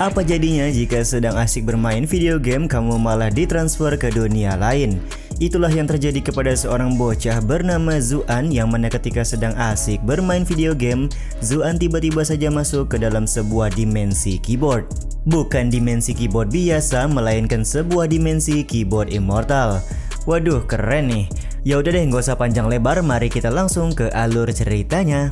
Apa jadinya jika sedang asik bermain video game kamu malah ditransfer ke dunia lain? Itulah yang terjadi kepada seorang bocah bernama Zuan yang mana ketika sedang asik bermain video game, Zuan tiba-tiba saja masuk ke dalam sebuah dimensi keyboard. Bukan dimensi keyboard biasa, melainkan sebuah dimensi keyboard immortal. Waduh, keren nih. Ya udah deh, nggak usah panjang lebar, mari kita langsung ke alur ceritanya.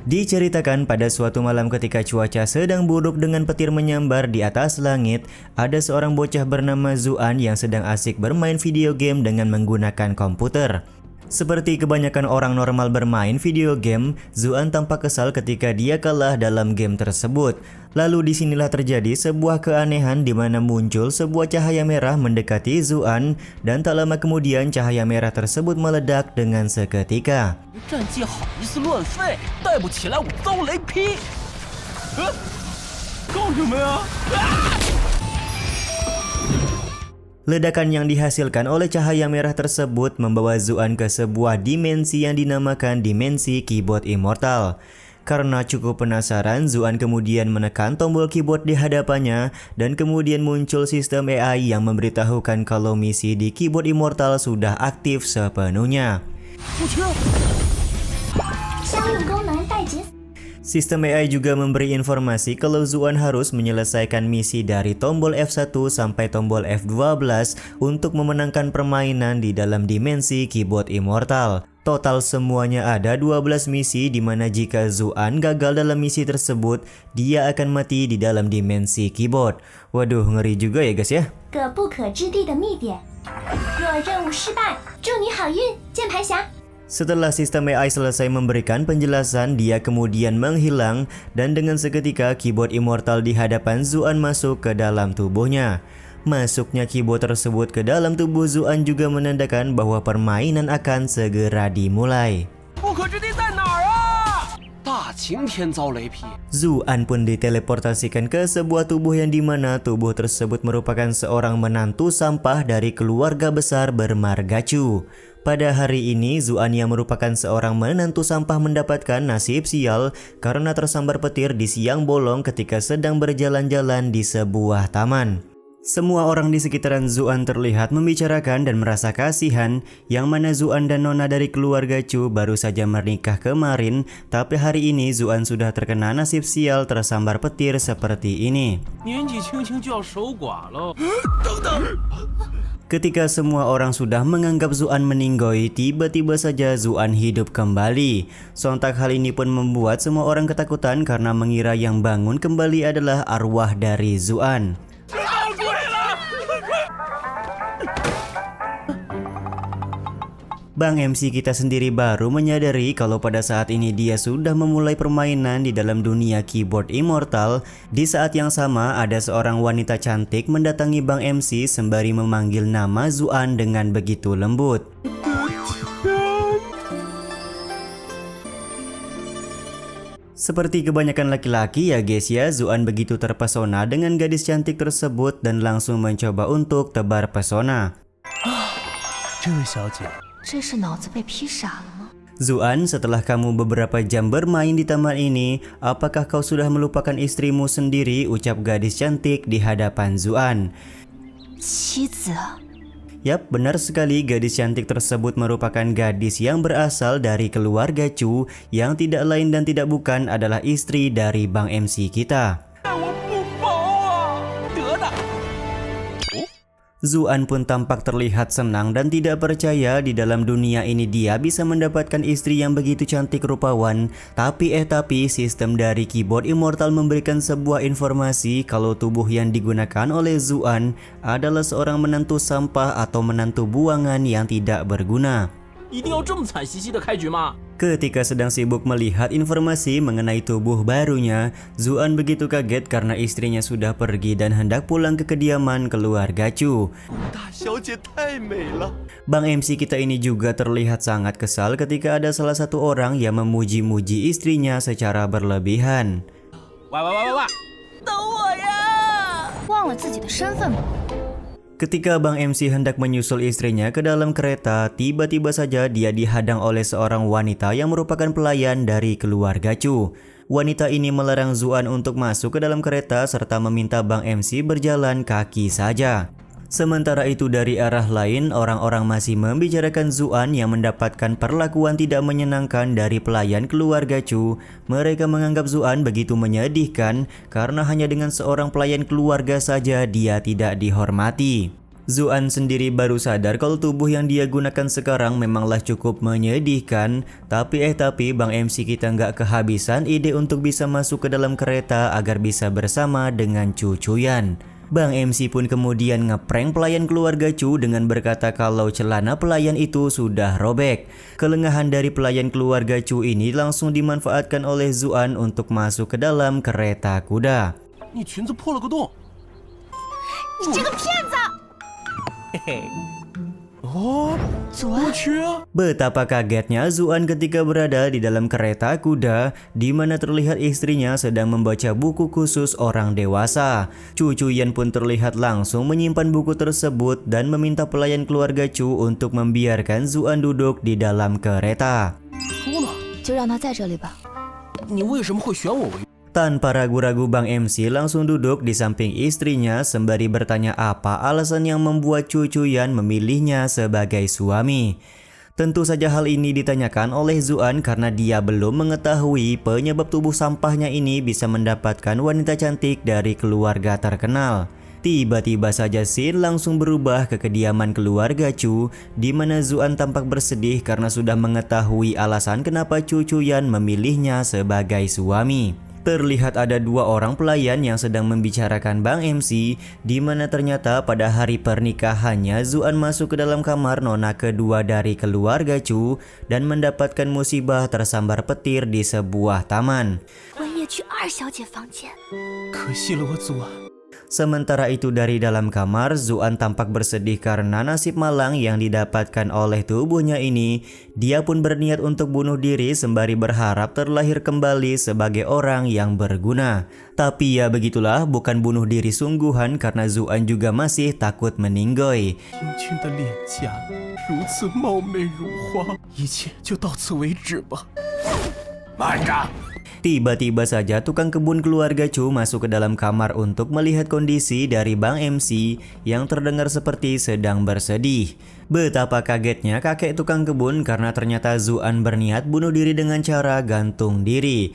Diceritakan pada suatu malam ketika cuaca sedang buruk dengan petir menyambar di atas langit, ada seorang bocah bernama Zuan yang sedang asik bermain video game dengan menggunakan komputer. Seperti kebanyakan orang normal bermain video game, Zuan tampak kesal ketika dia kalah dalam game tersebut. Lalu disinilah terjadi sebuah keanehan di mana muncul sebuah cahaya merah mendekati Zuan dan tak lama kemudian cahaya merah tersebut meledak dengan seketika. Ledakan yang dihasilkan oleh cahaya merah tersebut membawa Zuan ke sebuah dimensi yang dinamakan dimensi keyboard immortal. Karena cukup penasaran, Zuan kemudian menekan tombol keyboard di hadapannya dan kemudian muncul sistem AI yang memberitahukan kalau misi di keyboard immortal sudah aktif sepenuhnya. Sistem AI juga memberi informasi kalau Zuan harus menyelesaikan misi dari tombol F1 sampai tombol F12 untuk memenangkan permainan di dalam dimensi keyboard immortal. Total semuanya ada 12 misi di mana jika Zuan gagal dalam misi tersebut, dia akan mati di dalam dimensi keyboard. Waduh, ngeri juga ya guys ya. Setelah sistem AI selesai memberikan penjelasan, dia kemudian menghilang dan dengan seketika keyboard immortal di hadapan Zuan masuk ke dalam tubuhnya. Masuknya keyboard tersebut ke dalam tubuh Zuan juga menandakan bahwa permainan akan segera dimulai. Zuan pun diteleportasikan ke sebuah tubuh yang dimana tubuh tersebut merupakan seorang menantu sampah dari keluarga besar bermarga Chu. Pada hari ini, Zuan yang merupakan seorang menantu sampah mendapatkan nasib sial karena tersambar petir di siang bolong ketika sedang berjalan-jalan di sebuah taman. Semua orang di sekitaran Zuan terlihat membicarakan dan merasa kasihan, yang mana Zuan dan nona dari keluarga Chu baru saja menikah kemarin, tapi hari ini Zuan sudah terkena nasib sial tersambar petir seperti ini. Ketika semua orang sudah menganggap Zuan meninggoy, tiba-tiba saja Zuan hidup kembali. Sontak hal ini pun membuat semua orang ketakutan karena mengira yang bangun kembali adalah arwah dari Zuan. Bang MC kita sendiri baru menyadari kalau pada saat ini dia sudah memulai permainan di dalam dunia keyboard immortal. Di saat yang sama ada seorang wanita cantik mendatangi Bang MC sembari memanggil nama Zuan dengan begitu lembut. Seperti kebanyakan laki-laki ya guys ya, Zuan begitu terpesona dengan gadis cantik tersebut dan langsung mencoba untuk tebar pesona. Zuan, setelah kamu beberapa jam bermain di taman ini, apakah kau sudah melupakan istrimu sendiri? Ucap gadis cantik di hadapan Zuan. Yap, benar sekali, gadis cantik tersebut merupakan gadis yang berasal dari keluarga Chu, yang tidak lain dan tidak bukan adalah istri dari Bang MC kita. Zuan pun tampak terlihat senang dan tidak percaya di dalam dunia ini dia bisa mendapatkan istri yang begitu cantik rupawan. Tapi sistem dari keyboard immortal memberikan sebuah informasi kalau tubuh yang digunakan oleh Zuan adalah seorang menantu sampah atau menantu buangan yang tidak berguna. Ketika sedang sibuk melihat informasi mengenai tubuh barunya, Zuan begitu kaget karena istrinya sudah pergi dan hendak pulang ke kediaman keluarga Chu. Bang MC kita ini juga terlihat sangat kesal ketika ada salah satu orang yang memuji-muji istrinya secara berlebihan. Ketika Bang MC hendak menyusul istrinya ke dalam kereta, tiba-tiba saja dia dihadang oleh seorang wanita yang merupakan pelayan dari keluarga Chu. Wanita ini melarang Zuan untuk masuk ke dalam kereta serta meminta Bang MC berjalan kaki saja. Sementara itu dari arah lain, orang-orang masih membicarakan Zuan yang mendapatkan perlakuan tidak menyenangkan dari pelayan keluarga Chu. Mereka menganggap Zuan begitu menyedihkan karena hanya dengan seorang pelayan keluarga saja dia tidak dihormati. Zuan sendiri baru sadar kalau tubuh yang dia gunakan sekarang memanglah cukup menyedihkan. Tapi Bang MC kita nggak kehabisan ide untuk bisa masuk ke dalam kereta agar bisa bersama dengan Cucuyan. Bang MC pun kemudian ngeprank pelayan keluarga Chu dengan berkata kalau celana pelayan itu sudah robek. Kelengahan dari pelayan keluarga Chu ini langsung dimanfaatkan oleh Zuan untuk masuk ke dalam kereta kuda. Betapa kagetnya Zuan ketika berada di dalam kereta kuda di mana terlihat istrinya sedang membaca buku khusus orang dewasa. Cucuyan pun terlihat langsung menyimpan buku tersebut dan meminta pelayan keluarga Chu untuk membiarkan Zuan duduk di dalam kereta. Tanpa ragu-ragu Bang MC langsung duduk di samping istrinya sembari bertanya apa alasan yang membuat Cucuyan memilihnya sebagai suami. Tentu saja hal ini ditanyakan oleh Zuan karena dia belum mengetahui penyebab tubuh sampahnya ini bisa mendapatkan wanita cantik dari keluarga terkenal. Tiba-tiba saja scene langsung berubah ke kediaman keluarga Chu di mana Zuan tampak bersedih karena sudah mengetahui alasan kenapa Cucuyan memilihnya sebagai suami. Terlihat ada dua orang pelayan yang sedang membicarakan Bang MC di mana ternyata pada hari pernikahannya Zuan masuk ke dalam kamar nona kedua dari keluarga Chu dan mendapatkan musibah tersambar petir di sebuah taman. Sementara itu dari dalam kamar, Zuan tampak bersedih karena nasib malang yang didapatkan oleh tubuhnya ini. Dia pun berniat untuk bunuh diri sembari berharap terlahir kembali sebagai orang yang berguna. Tapi ya begitulah, bukan bunuh diri sungguhan karena Zuan juga masih takut meninggoy. Tiba-tiba saja tukang kebun keluarga Chu masuk ke dalam kamar untuk melihat kondisi dari Bang MC yang terdengar seperti sedang bersedih. Betapa kagetnya kakek tukang kebun karena ternyata Zuan berniat bunuh diri dengan cara gantung diri.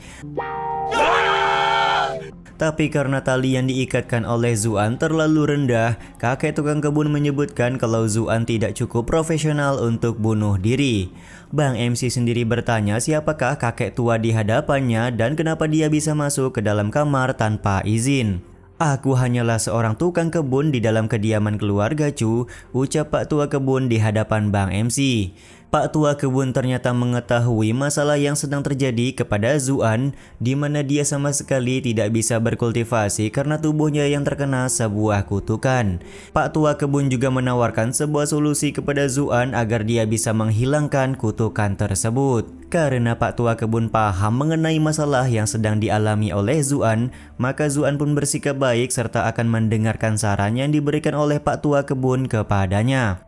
Tapi karena tali yang diikatkan oleh Zuan terlalu rendah, kakek tukang kebun menyebutkan kalau Zuan tidak cukup profesional untuk bunuh diri. Bang MC sendiri bertanya siapakah kakek tua di hadapannya dan kenapa dia bisa masuk ke dalam kamar tanpa izin. Aku hanyalah seorang tukang kebun di dalam kediaman keluarga Chu, ucap Pak Tua Kebun di hadapan Bang MC. Pak Tua Kebun ternyata mengetahui masalah yang sedang terjadi kepada Zuan, di mana dia sama sekali tidak bisa berkultivasi karena tubuhnya yang terkena sebuah kutukan. Pak Tua Kebun juga menawarkan sebuah solusi kepada Zuan agar dia bisa menghilangkan kutukan tersebut. Karena Pak Tua Kebun paham mengenai masalah yang sedang dialami oleh Zuan, maka Zuan pun bersikap baik serta akan mendengarkan saran yang diberikan oleh Pak Tua Kebun kepadanya.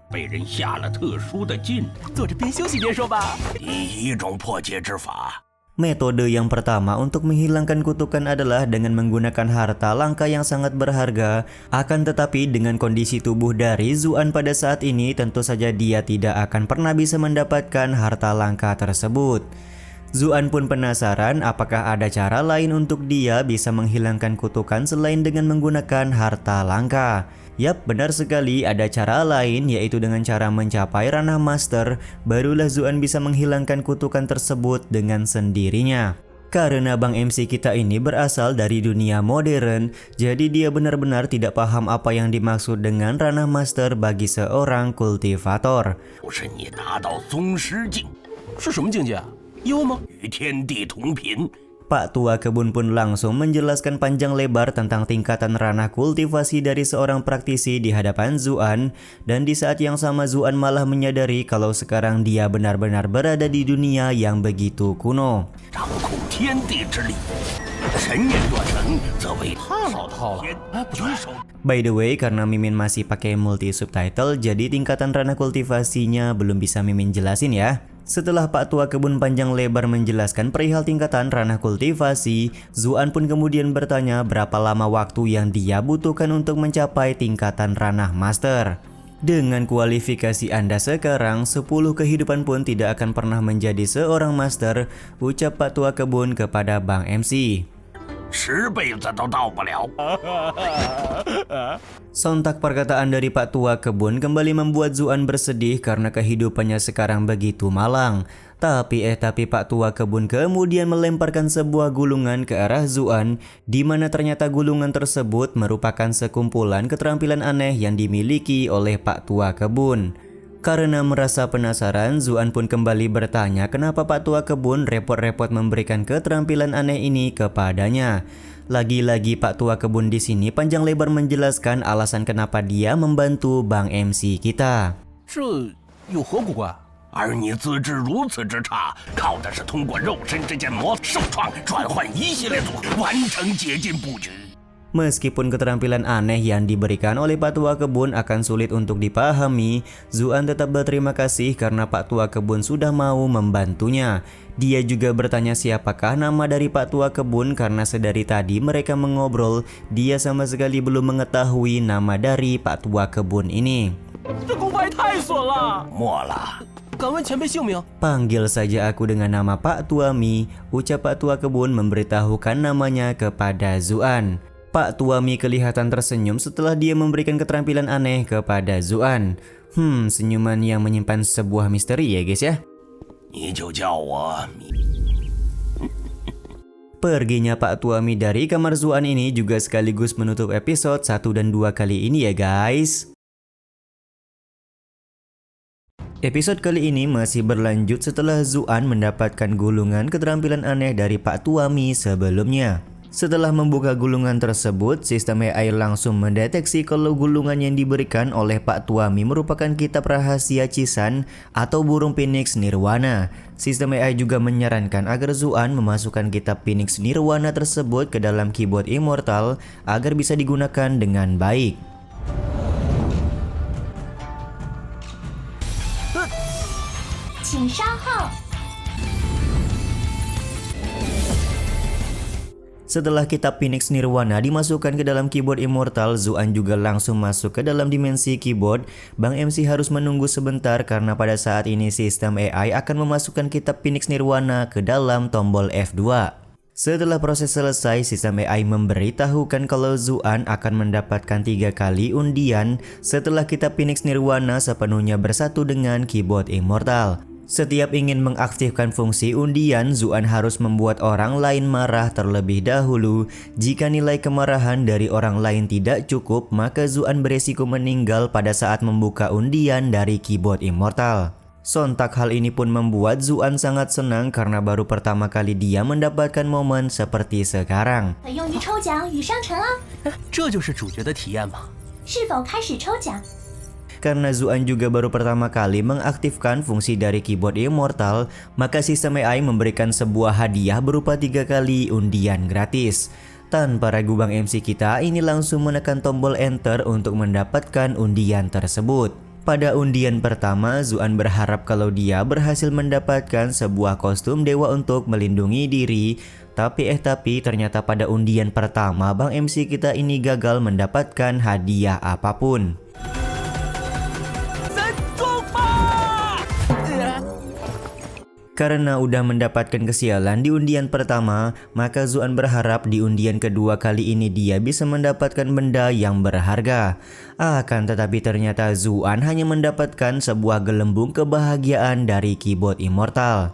Metode yang pertama untuk menghilangkan kutukan adalah dengan menggunakan harta langka yang sangat berharga. Akan tetapi dengan kondisi tubuh dari Zuan pada saat ini tentu saja dia tidak akan pernah bisa mendapatkan harta langka tersebut. Zuan pun penasaran apakah ada cara lain untuk dia bisa menghilangkan kutukan selain dengan menggunakan harta langka. Yap, benar sekali ada cara lain yaitu dengan cara mencapai ranah master, barulah Zuan bisa menghilangkan kutukan tersebut dengan sendirinya. Karena Bang MC kita ini berasal dari dunia modern, jadi dia benar-benar tidak paham apa yang dimaksud dengan ranah master bagi seorang kultivator. Pak Tua Kebun pun langsung menjelaskan panjang lebar tentang tingkatan ranah kultivasi dari seorang praktisi di hadapan Zuan, dan di saat yang sama Zuan malah menyadari kalau sekarang dia benar-benar berada di dunia yang begitu kuno. 神念断层，则为太老套了。举手。 By the way, karena Mimin masih pakai multi subtitle, jadi tingkatan ranah kultivasinya belum bisa Mimin jelasin ya. Setelah Pak Tua Kebun panjang lebar menjelaskan perihal tingkatan ranah kultivasi, Zuan pun kemudian bertanya berapa lama waktu yang dia butuhkan untuk mencapai tingkatan ranah master. Dengan kualifikasi Anda sekarang, 10 kehidupan pun tidak akan pernah menjadi seorang master, ucap Pak Tua Kebun kepada Bang MC. 10辈子都到不了。 Sontak perkataan dari Pak Tua Kebun kembali membuat Zuan bersedih karena kehidupannya sekarang begitu malang. Tapi Pak Tua Kebun kemudian melemparkan sebuah gulungan ke arah Zuan, di mana ternyata gulungan tersebut merupakan sekumpulan keterampilan aneh yang dimiliki oleh Pak Tua Kebun. Karena merasa penasaran, Zuan pun kembali bertanya kenapa Pak Tua Kebun repot-repot memberikan keterampilan aneh ini kepadanya. Lagi-lagi Pak Tua Kebun di sini panjang lebar menjelaskan alasan kenapa dia membantu Bang MC kita. 这有何古怪？ 而你资质如此之差，靠的是通过肉身之剑魔受创转换一系列组合，完成解禁布局。 Meskipun keterampilan aneh yang diberikan oleh Pak Tua Kebun akan sulit untuk dipahami, Zuan tetap berterima kasih karena Pak Tua Kebun sudah mau membantunya. Dia juga bertanya siapakah nama dari Pak Tua Kebun karena sedari tadi mereka mengobrol, dia sama sekali belum mengetahui nama dari Pak Tua Kebun ini. 这功夫也太损了！ 莫了， 敢问前辈姓名？ Panggil saja aku dengan nama Pak Tua Mi, ucap Pak Tua Kebun memberitahukan namanya kepada Zuan. Pak Tua Mi kelihatan tersenyum setelah dia memberikan keterampilan aneh kepada Zuan. Senyuman yang menyimpan sebuah misteri ya guys ya. 你就叫我米。 Perginya Pak Tua Mi dari kamar Zuan ini juga sekaligus menutup episode 1 dan 2 kali ini ya guys. Episode kali ini masih berlanjut setelah Zuan mendapatkan gulungan keterampilan aneh dari Pak Tua Mi sebelumnya. Setelah membuka gulungan tersebut, sistem AI langsung mendeteksi kalau gulungan yang diberikan oleh Pak Tua Mi merupakan kitab rahasia Cisan atau burung Phoenix Nirwana. Sistem AI juga menyarankan agar Zuan memasukkan kitab Phoenix Nirwana tersebut ke dalam keyboard Immortal agar bisa digunakan dengan baik. Setelah kitab Phoenix Nirwana dimasukkan ke dalam keyboard Immortal, Zuan juga langsung masuk ke dalam dimensi keyboard. Bang MC harus menunggu sebentar karena pada saat ini sistem AI akan memasukkan kitab Phoenix Nirwana ke dalam tombol F2. Setelah proses selesai, sistem AI memberitahukan kalau Zuan akan mendapatkan 3 kali undian setelah kitab Phoenix Nirwana sepenuhnya bersatu dengan keyboard Immortal. Setiap ingin mengaktifkan fungsi undian, Zuan harus membuat orang lain marah terlebih dahulu. Jika nilai kemarahan dari orang lain tidak cukup, maka Zuan beresiko meninggal pada saat membuka undian dari keyboard Immortal. Sontak hal ini pun membuat Zuan sangat senang karena baru pertama kali dia mendapatkan momen seperti sekarang. 用于抽奖与商城哦，这就是主角的体验吗？是否开始抽奖？ Karena Zuan juga baru pertama kali mengaktifkan fungsi dari keyboard Immortal, maka sistem AI memberikan sebuah hadiah berupa 3 kali undian gratis. Tanpa ragu Bang MC kita ini langsung menekan tombol enter untuk mendapatkan undian tersebut. Pada undian pertama, Zuan berharap kalau dia berhasil mendapatkan sebuah kostum dewa untuk melindungi diri. Tapi ternyata pada undian pertama Bang MC kita ini gagal mendapatkan hadiah apapun. Karena udah mendapatkan kesialan di undian pertama, maka Zuan berharap di undian kedua kali ini dia bisa mendapatkan benda yang berharga. Akan tetapi ternyata Zuan hanya mendapatkan sebuah gelembung kebahagiaan dari keyboard Immortal.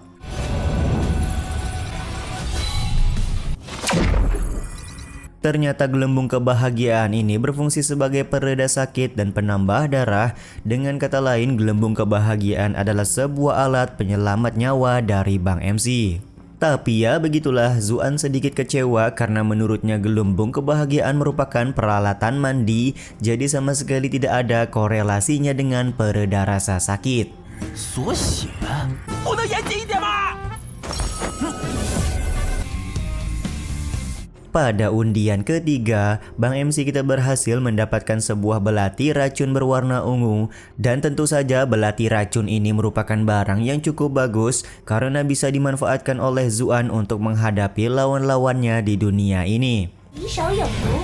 Ternyata gelembung kebahagiaan ini berfungsi sebagai pereda sakit dan penambah darah. Dengan kata lain, gelembung kebahagiaan adalah sebuah alat penyelamat nyawa dari Bang MC. Tapi ya begitulah, Zuan sedikit kecewa karena menurutnya gelembung kebahagiaan merupakan peralatan mandi, jadi sama sekali tidak ada korelasinya dengan pereda rasa sakit. 锁血，不能严谨一点吗？ Pada undian ketiga, Bang MC kita berhasil mendapatkan sebuah belati racun berwarna ungu. Dan tentu saja belati racun ini merupakan barang yang cukup bagus karena bisa dimanfaatkan oleh Zuan untuk menghadapi lawan-lawannya di dunia ini. 敌手有毒，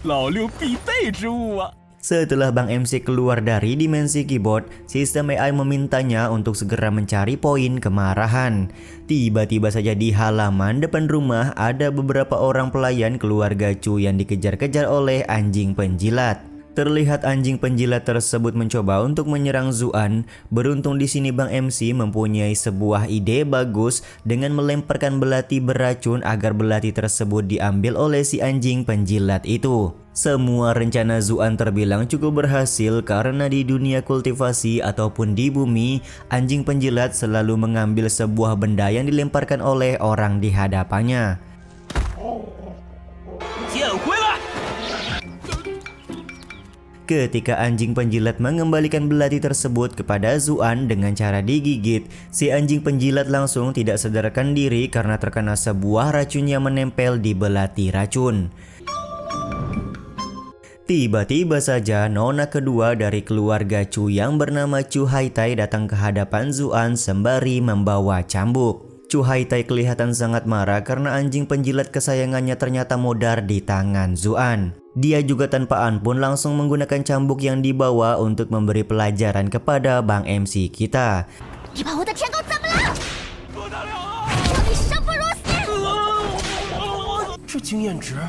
老六必备之物啊！ Setelah Bang MC keluar dari dimensi keyboard, sistem AI memintanya untuk segera mencari poin kemarahan. Tiba-tiba saja di halaman depan rumah ada beberapa orang pelayan keluarga Chu yang dikejar-kejar oleh anjing penjilat. Terlihat anjing penjilat tersebut mencoba untuk menyerang Zuan. Beruntung di sini Bang MC mempunyai sebuah ide bagus dengan melemparkan belati beracun agar belati tersebut diambil oleh si anjing penjilat itu. Semua rencana Zuan terbilang cukup berhasil karena di dunia kultivasi ataupun di bumi, anjing penjilat selalu mengambil sebuah benda yang dilemparkan oleh orang di hadapannya. 捡回来！ Ketika anjing penjilat mengembalikan belati tersebut kepada Zuan dengan cara digigit, si anjing penjilat langsung tidak sadarkan diri karena terkena sebuah racun yang menempel di belati racun. Tiba-tiba saja nona kedua dari keluarga Chu yang bernama Chu Haitai datang ke hadapan Zuan sembari membawa cambuk. Chu Haitai kelihatan sangat marah karena anjing penjilat kesayangannya ternyata modar di tangan Zuan. Dia juga tanpa ampun langsung menggunakan cambuk yang dibawa untuk memberi pelajaran kepada Bang MC kita. 你把我的天狗怎么了？让你生不如死！这经验值，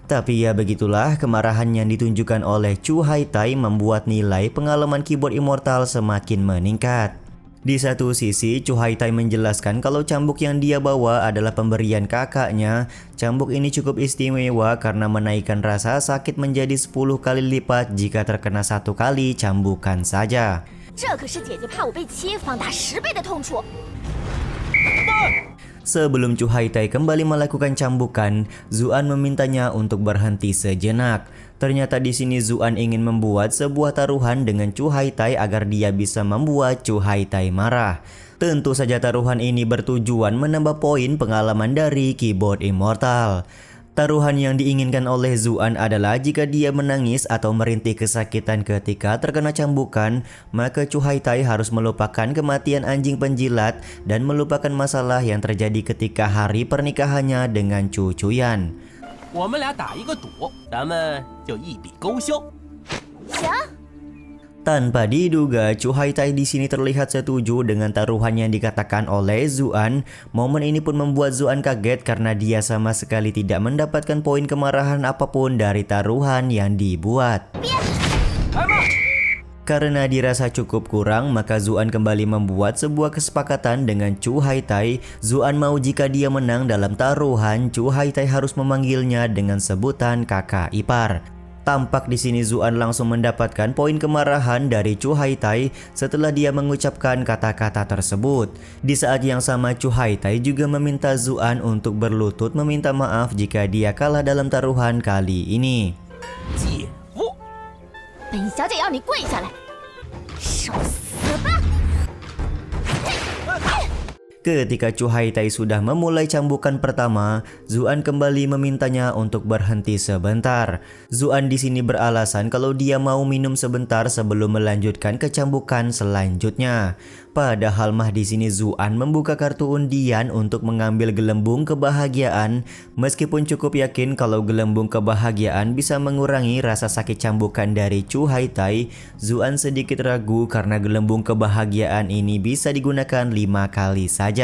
Tapi ya begitulah, kemarahan yang ditunjukkan oleh Chu Haitai membuat nilai pengalaman keyboard immortal semakin meningkat. Di satu sisi, Chu Haitai menjelaskan kalau cambuk yang dia bawa adalah pemberian kakaknya. Cambuk ini cukup istimewa karena menaikkan rasa sakit menjadi 10 kali lipat jika terkena 1 kali cambukan saja. 这可是姐姐怕我被欺放大10倍的痛楚。 Sebelum Chu Haitai kembali melakukan cambukan, Zuan memintanya untuk berhenti sejenak. Ternyata di sini Zuan ingin membuat sebuah taruhan dengan Chu Haitai agar dia bisa membuat Chu Haitai marah. Tentu saja taruhan ini bertujuan menambah poin pengalaman dari keyboard immortal. Taruhan yang diinginkan oleh Zuan adalah jika dia menangis atau merintih kesakitan ketika terkena cambukan, maka Chu Haitai harus melupakan kematian anjing penjilat dan melupakan masalah yang terjadi ketika hari pernikahannya dengan Chu Chuyan. 我们俩打一个赌，咱们就一笔勾销。 行， Tanpa diduga, Chu Haitai di sini terlihat setuju dengan taruhan yang dikatakan oleh Zuan. Momen ini pun membuat Zuan kaget karena dia sama sekali tidak mendapatkan poin kemarahan apapun dari taruhan yang dibuat. Karena dirasa cukup kurang, maka Zuan kembali membuat sebuah kesepakatan dengan Chu Haitai. Zuan mau jika dia menang dalam taruhan, Chu Haitai harus memanggilnya dengan sebutan kakak ipar. Tampak di sini Zuan langsung mendapatkan poin kemarahan dari Chu Haitai setelah dia mengucapkan kata-kata tersebut. Di saat yang sama, Chu Haitai juga meminta Zuan untuk berlutut meminta maaf jika dia kalah dalam taruhan kali ini. 姐夫， 本小姐要你跪下来，受死吧！ Ketika Chu Haitai sudah memulai cambukan pertama, Zuan kembali memintanya untuk berhenti sebentar. Zuan di sini beralasan kalau dia mau minum sebentar sebelum melanjutkan ke cambukan selanjutnya. Padahal mah di sini Zuan membuka kartu undian untuk mengambil gelembung kebahagiaan. Meskipun cukup yakin kalau gelembung kebahagiaan bisa mengurangi rasa sakit cambukan dari Chu Haitai, Zuan sedikit ragu karena gelembung kebahagiaan ini bisa digunakan 5 kali saja.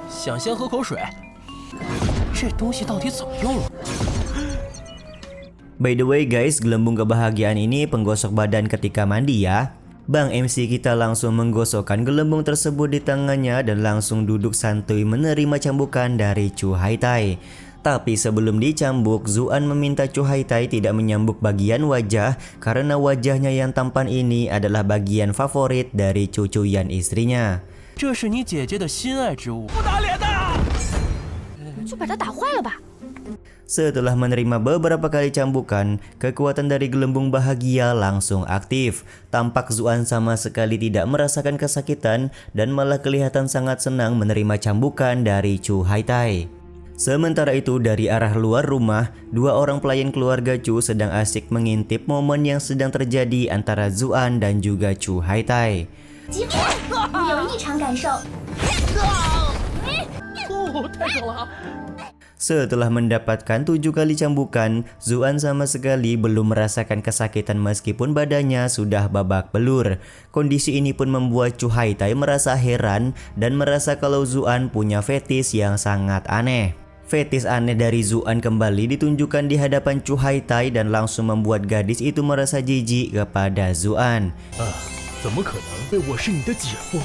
想先喝口水，这东西到底怎么用啊？ By the way guys, gelembung kebahagiaan ini penggosok badan ketika mandi ya. Bang MC kita langsung menggosokkan gelembung tersebut di tangannya dan langsung duduk santuy menerima cambukan dari Chu Haitai. Tapi sebelum dicambuk, Zuan meminta Chu Haitai tidak menyambuk bagian wajah karena wajahnya yang tampan ini adalah bagian favorit dari Chu Chuyan istrinya. 这是你姐姐的心爱之物，不打脸的。 就把它打坏了吧。 Setelah menerima beberapa kali cambukan, kekuatan dari gelembung bahagia langsung aktif. Tampak Zuan sama sekali tidak merasakan kesakitan dan malah kelihatan sangat senang menerima cambukan dari Chu Haitai. Sementara itu dari arah luar rumah, dua orang pelayan keluarga Chu sedang asik mengintip momen yang sedang terjadi antara Zuan dan juga Chu Haitai. 我有异常感受。太爽了！ Setelah mendapatkan 7 kali cambukan, Zuan sama sekali belum merasakan kesakitan meskipun badannya sudah babak belur. Kondisi ini pun membuat Chu Haitai merasa heran dan merasa kalau Zuan punya fetis yang sangat aneh. Fetis aneh dari Zuan kembali ditunjukkan di hadapan Chu Haitai dan langsung membuat gadis itu merasa jijik kepada Zuan. 怎么可能？我是你的姐夫。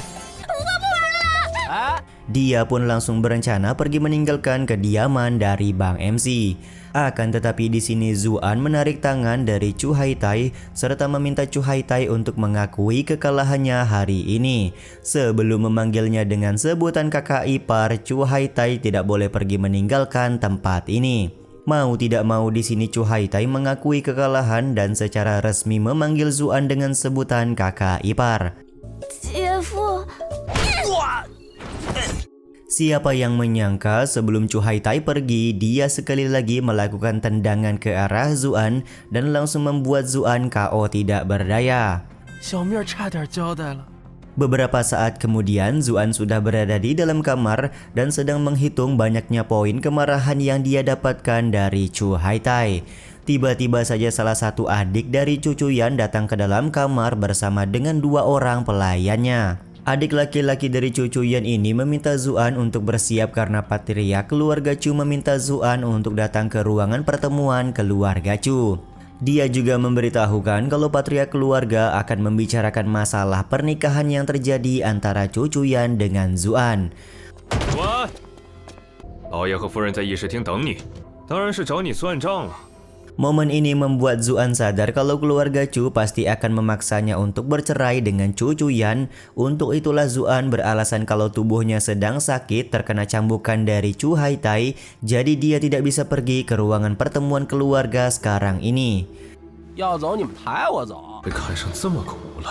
Dia pun langsung berencana pergi meninggalkan kediaman dari Bang MC. Akan tetapi di sini Zuan menarik tangan dari Chu Haitai serta meminta Chu Haitai untuk mengakui kekalahannya hari ini. Sebelum memanggilnya dengan sebutan kakak ipar, Chu Haitai tidak boleh pergi meninggalkan tempat ini. Mau tidak mau di sini Chu Haitai mengakui kekalahan dan secara resmi memanggil Zuan dengan sebutan kakak ipar. 姐夫， Siapa yang menyangka sebelum Chu Haitai pergi, dia sekali lagi melakukan tendangan ke arah Zuan dan langsung membuat Zuan KO tidak berdaya. 小面差点交代了。 Beberapa saat kemudian Zuan sudah berada di dalam kamar dan sedang menghitung banyaknya poin kemarahan yang dia dapatkan dari Chu Haitai. Tiba-tiba saja salah satu adik dari Chu Chuyan datang ke dalam kamar bersama dengan 2 orang pelayannya. Adik laki-laki dari Chu Chuyan ini meminta Zuan untuk bersiap karena patriark keluarga Chu meminta Zuan untuk datang ke ruangan pertemuan keluarga Chu. Dia juga memberitahukan kalau patriark keluarga akan membicarakan masalah pernikahan yang terjadi antara Chu Chuyan dengan Zuan. 晚安，老爷和夫人在议事厅等你，当然是找你算账了。 Momen ini membuat Zuan sadar kalau keluarga Chu pasti akan memaksanya untuk bercerai dengan Chu Chuyan. Untuk itulah Zuan beralasan kalau tubuhnya sedang sakit terkena cambukan dari Chu Haitai, jadi dia tidak bisa pergi ke ruangan pertemuan keluarga sekarang ini. 要走你们抬我走。 被看上这么个无赖，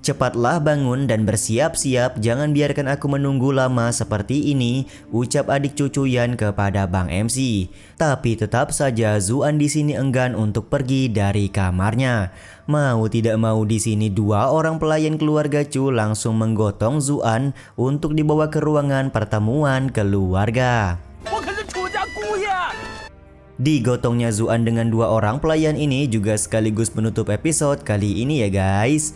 Cepatlah bangun dan bersiap-siap, jangan biarkan aku menunggu lama seperti ini, ucap adik Chu Chuyan kepada Bang MC. Tapi tetap saja Zuan di sini enggan untuk pergi dari kamarnya. Mau tidak mau di sini 2 orang pelayan keluarga Chu langsung menggotong Zuan untuk dibawa ke ruangan pertemuan keluarga. 我可是楚家姑爷。 Digotongnya Zuan dengan 2 orang pelayan ini juga sekaligus menutup episode kali ini ya guys.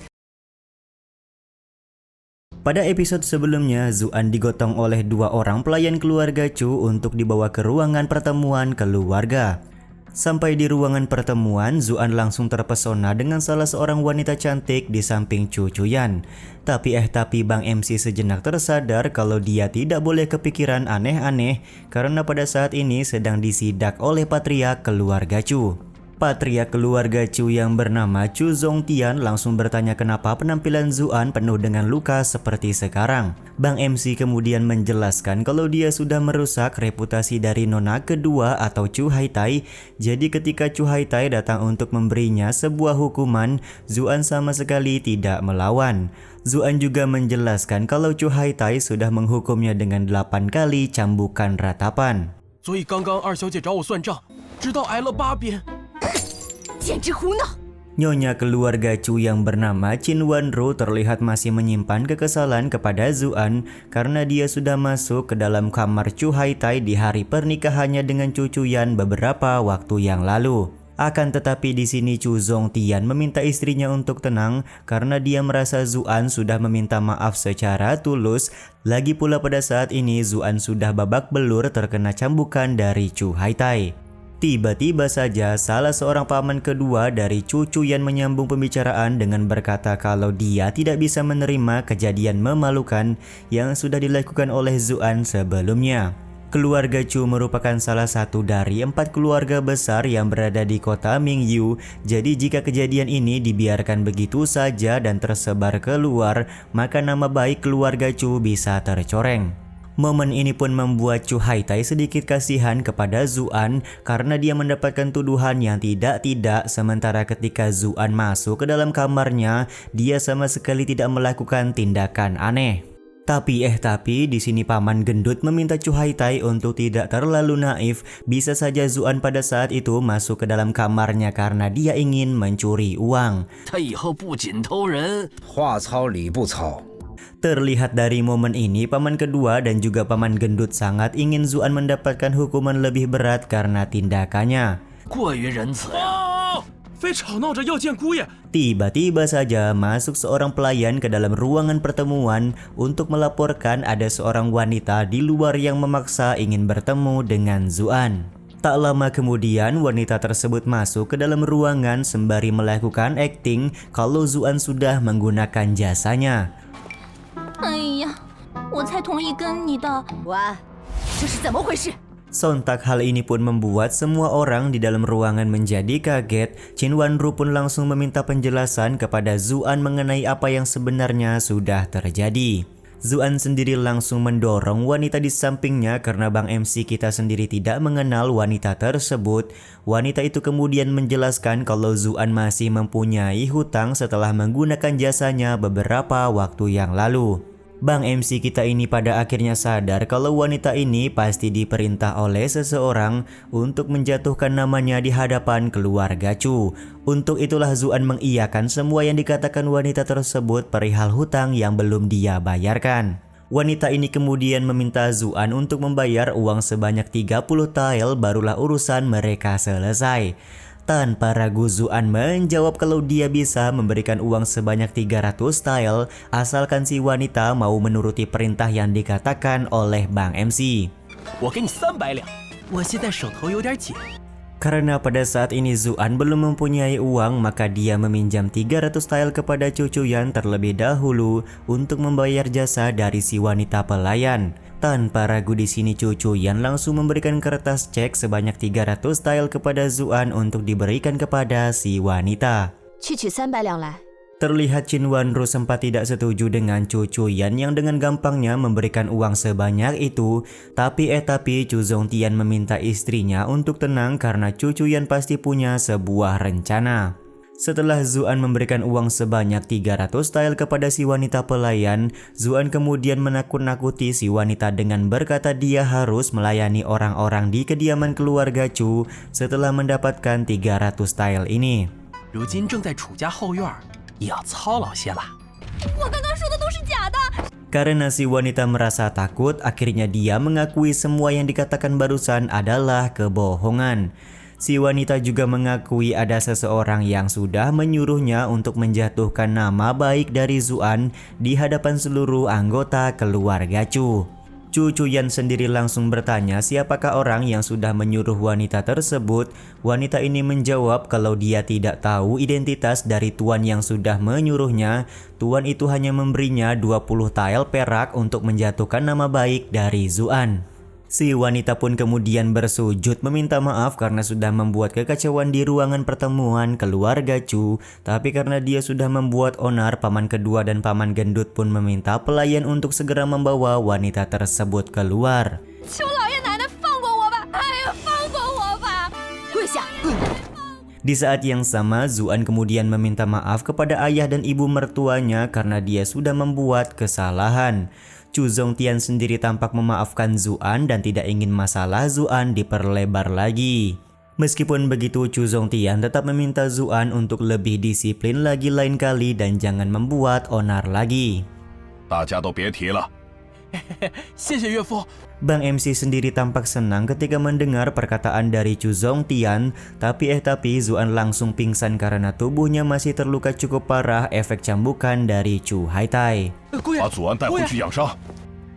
Pada episode sebelumnya, Zuan digotong oleh 2 orang pelayan keluarga Chu untuk dibawa ke ruangan pertemuan keluarga. Sampai di ruangan pertemuan, Zuan langsung terpesona dengan salah seorang wanita cantik di samping Chu Chuyan. Tapi Bang MC sejenak tersadar kalau dia tidak boleh kepikiran aneh-aneh karena pada saat ini sedang disidak oleh patriark keluarga Chu. Patriark keluarga Chu yang bernama Chu Zongtian langsung bertanya kenapa penampilan Zuan penuh dengan luka seperti sekarang. Bang MC kemudian menjelaskan kalau dia sudah merusak reputasi dari nona kedua atau Chu Haitai. Jadi ketika Chu Haitai datang untuk memberinya sebuah hukuman, Zuan sama sekali tidak melawan. Zuan juga menjelaskan kalau Chu Haitai sudah menghukumnya dengan 8 kali cambukan ratapan. 所以刚刚二小姐找我算账，直到挨了8鞭。 简直胡闹！ Nyonya keluarga Chu yang bernama Chin Wanru terlihat masih menyimpan kekesalan kepada Zuan karena dia sudah masuk ke dalam kamar Chu Haitai di hari pernikahannya dengan Chu Chuyan beberapa waktu yang lalu. Akan tetapi di sini Chu Zongtian meminta istrinya untuk tenang karena dia merasa Zuan sudah meminta maaf secara tulus. Lagi pula pada saat ini Zuan sudah babak belur terkena cambukan dari Chu Haitai. Tiba-tiba saja salah seorang paman kedua dari Chu Chuyan menyambung pembicaraan dengan berkata kalau dia tidak bisa menerima kejadian memalukan yang sudah dilakukan oleh Zuan sebelumnya. Keluarga Chu merupakan salah satu dari 4 keluarga besar yang berada di kota Mingyu. Jadi jika kejadian ini dibiarkan begitu saja dan tersebar keluar, maka nama baik keluarga Chu bisa tercoreng. Momen ini pun membuat Chu Haitai sedikit kasihan kepada Zuan karena dia mendapatkan tuduhan yang tidak-tidak, sementara ketika Zuan masuk ke dalam kamarnya, dia sama sekali tidak melakukan tindakan aneh. Tapi di sini paman gendut meminta Chu Haitai untuk tidak terlalu naif. Bisa saja Zuan pada saat itu masuk ke dalam kamarnya karena dia ingin mencuri uang. 他以后不仅偷人， 话糙理不糙。 Terlihat dari momen ini, paman kedua dan juga paman gendut sangat ingin Zuan mendapatkan hukuman lebih berat karena tindakannya. 过于仁慈呀！ 非吵闹着要见姑爷。 Tiba-tiba saja masuk seorang pelayan ke dalam ruangan pertemuan untuk melaporkan ada seorang wanita di luar yang memaksa ingin bertemu dengan Zuan. Tak lama kemudian wanita tersebut masuk ke dalam ruangan sembari melakukan akting kalau Zuan sudah menggunakan jasanya. 哎呀，我才同意跟你的。喂，这是怎么回事？ Sontak hal ini pun membuat semua orang di dalam ruangan menjadi kaget. Qin Wanru pun langsung meminta penjelasan kepada Zuan mengenai apa yang sebenarnya sudah terjadi. Zuan sendiri langsung mendorong wanita di sampingnya karena Bang MC kita sendiri tidak mengenal wanita tersebut. Wanita itu kemudian menjelaskan kalau Zuan masih mempunyai hutang setelah menggunakan jasanya beberapa waktu yang lalu. Bang MC kita ini pada akhirnya sadar kalau wanita ini pasti diperintah oleh seseorang untuk menjatuhkan namanya di hadapan keluarga Chu. Untuk itulah Zuan mengiyakan semua yang dikatakan wanita tersebut perihal hutang yang belum dia bayarkan. Wanita ini kemudian meminta Zuan untuk membayar uang sebanyak 30 tael barulah urusan mereka selesai. Tanpa ragu Zuan menjawab kalau dia bisa memberikan uang sebanyak 300 tael asalkan si wanita mau menuruti perintah yang dikatakan oleh Bang MC. 我给你300两，我现在手头有点紧。 Karena pada saat ini Zuan belum mempunyai uang, maka dia meminjam 300 tael kepada Cucu Yan terlebih dahulu untuk membayar jasa dari si wanita pelayan. Tanpa ragu di sini Cucu Yan langsung memberikan kertas cek sebanyak 300 tael kepada Zuan untuk diberikan kepada si wanita. 去取300两来。 Terlihat Qin Wanru sempat tidak setuju dengan Cucu Yan yang dengan gampangnya memberikan uang sebanyak itu. Tapi Chu Zongtian meminta istrinya untuk tenang karena Cucu Yan pasti punya sebuah rencana. Setelah Zuan memberikan uang sebanyak 300 tael kepada si wanita pelayan, Zuan kemudian menakut-nakuti si wanita dengan berkata dia harus melayani orang-orang di kediaman keluarga Chu setelah mendapatkan 300 tael ini. 如今正在楚家后院，也要操劳些了。 我刚刚说的都是假的。 Karena si wanita merasa takut, akhirnya dia mengakui semua yang dikatakan barusan adalah kebohongan. Si wanita juga mengakui ada seseorang yang sudah menyuruhnya untuk menjatuhkan nama baik dari Zuan di hadapan seluruh anggota keluarga Chu. Cucu Yan sendiri langsung bertanya siapakah orang yang sudah menyuruh wanita tersebut. Wanita ini menjawab kalau dia tidak tahu identitas dari tuan yang sudah menyuruhnya. Tuan itu hanya memberinya 20 tael perak untuk menjatuhkan nama baik dari Zuan. Si wanita pun kemudian bersujud meminta maaf karena sudah membuat kekacauan di ruangan pertemuan keluarga Chu. Tapi karena dia sudah membuat onar, paman kedua dan paman gendut pun meminta pelayan untuk segera membawa wanita tersebut keluar. 求老爷奶奶放过我吧！哎呀，放过我吧！跪下！ Di saat yang sama, Zuan kemudian meminta maaf kepada ayah dan ibu mertuanya karena dia sudah membuat kesalahan. Chu Zongtian sendiri tampak memaafkan Zuan dan tidak ingin masalah Zuan diperlebar lagi. Meskipun begitu, Chu Zongtian tetap meminta Zuan untuk lebih disiplin lagi lain kali dan jangan membuat onar lagi. 大家都别提了。 谢谢岳父。 Bang MC sendiri tampak senang ketika mendengar perkataan dari Chu Zongtian, tapi Zuan langsung pingsan karena tubuhnya masih terluka cukup parah efek cambukan dari Chu Haitai. 把祖安带回去养伤。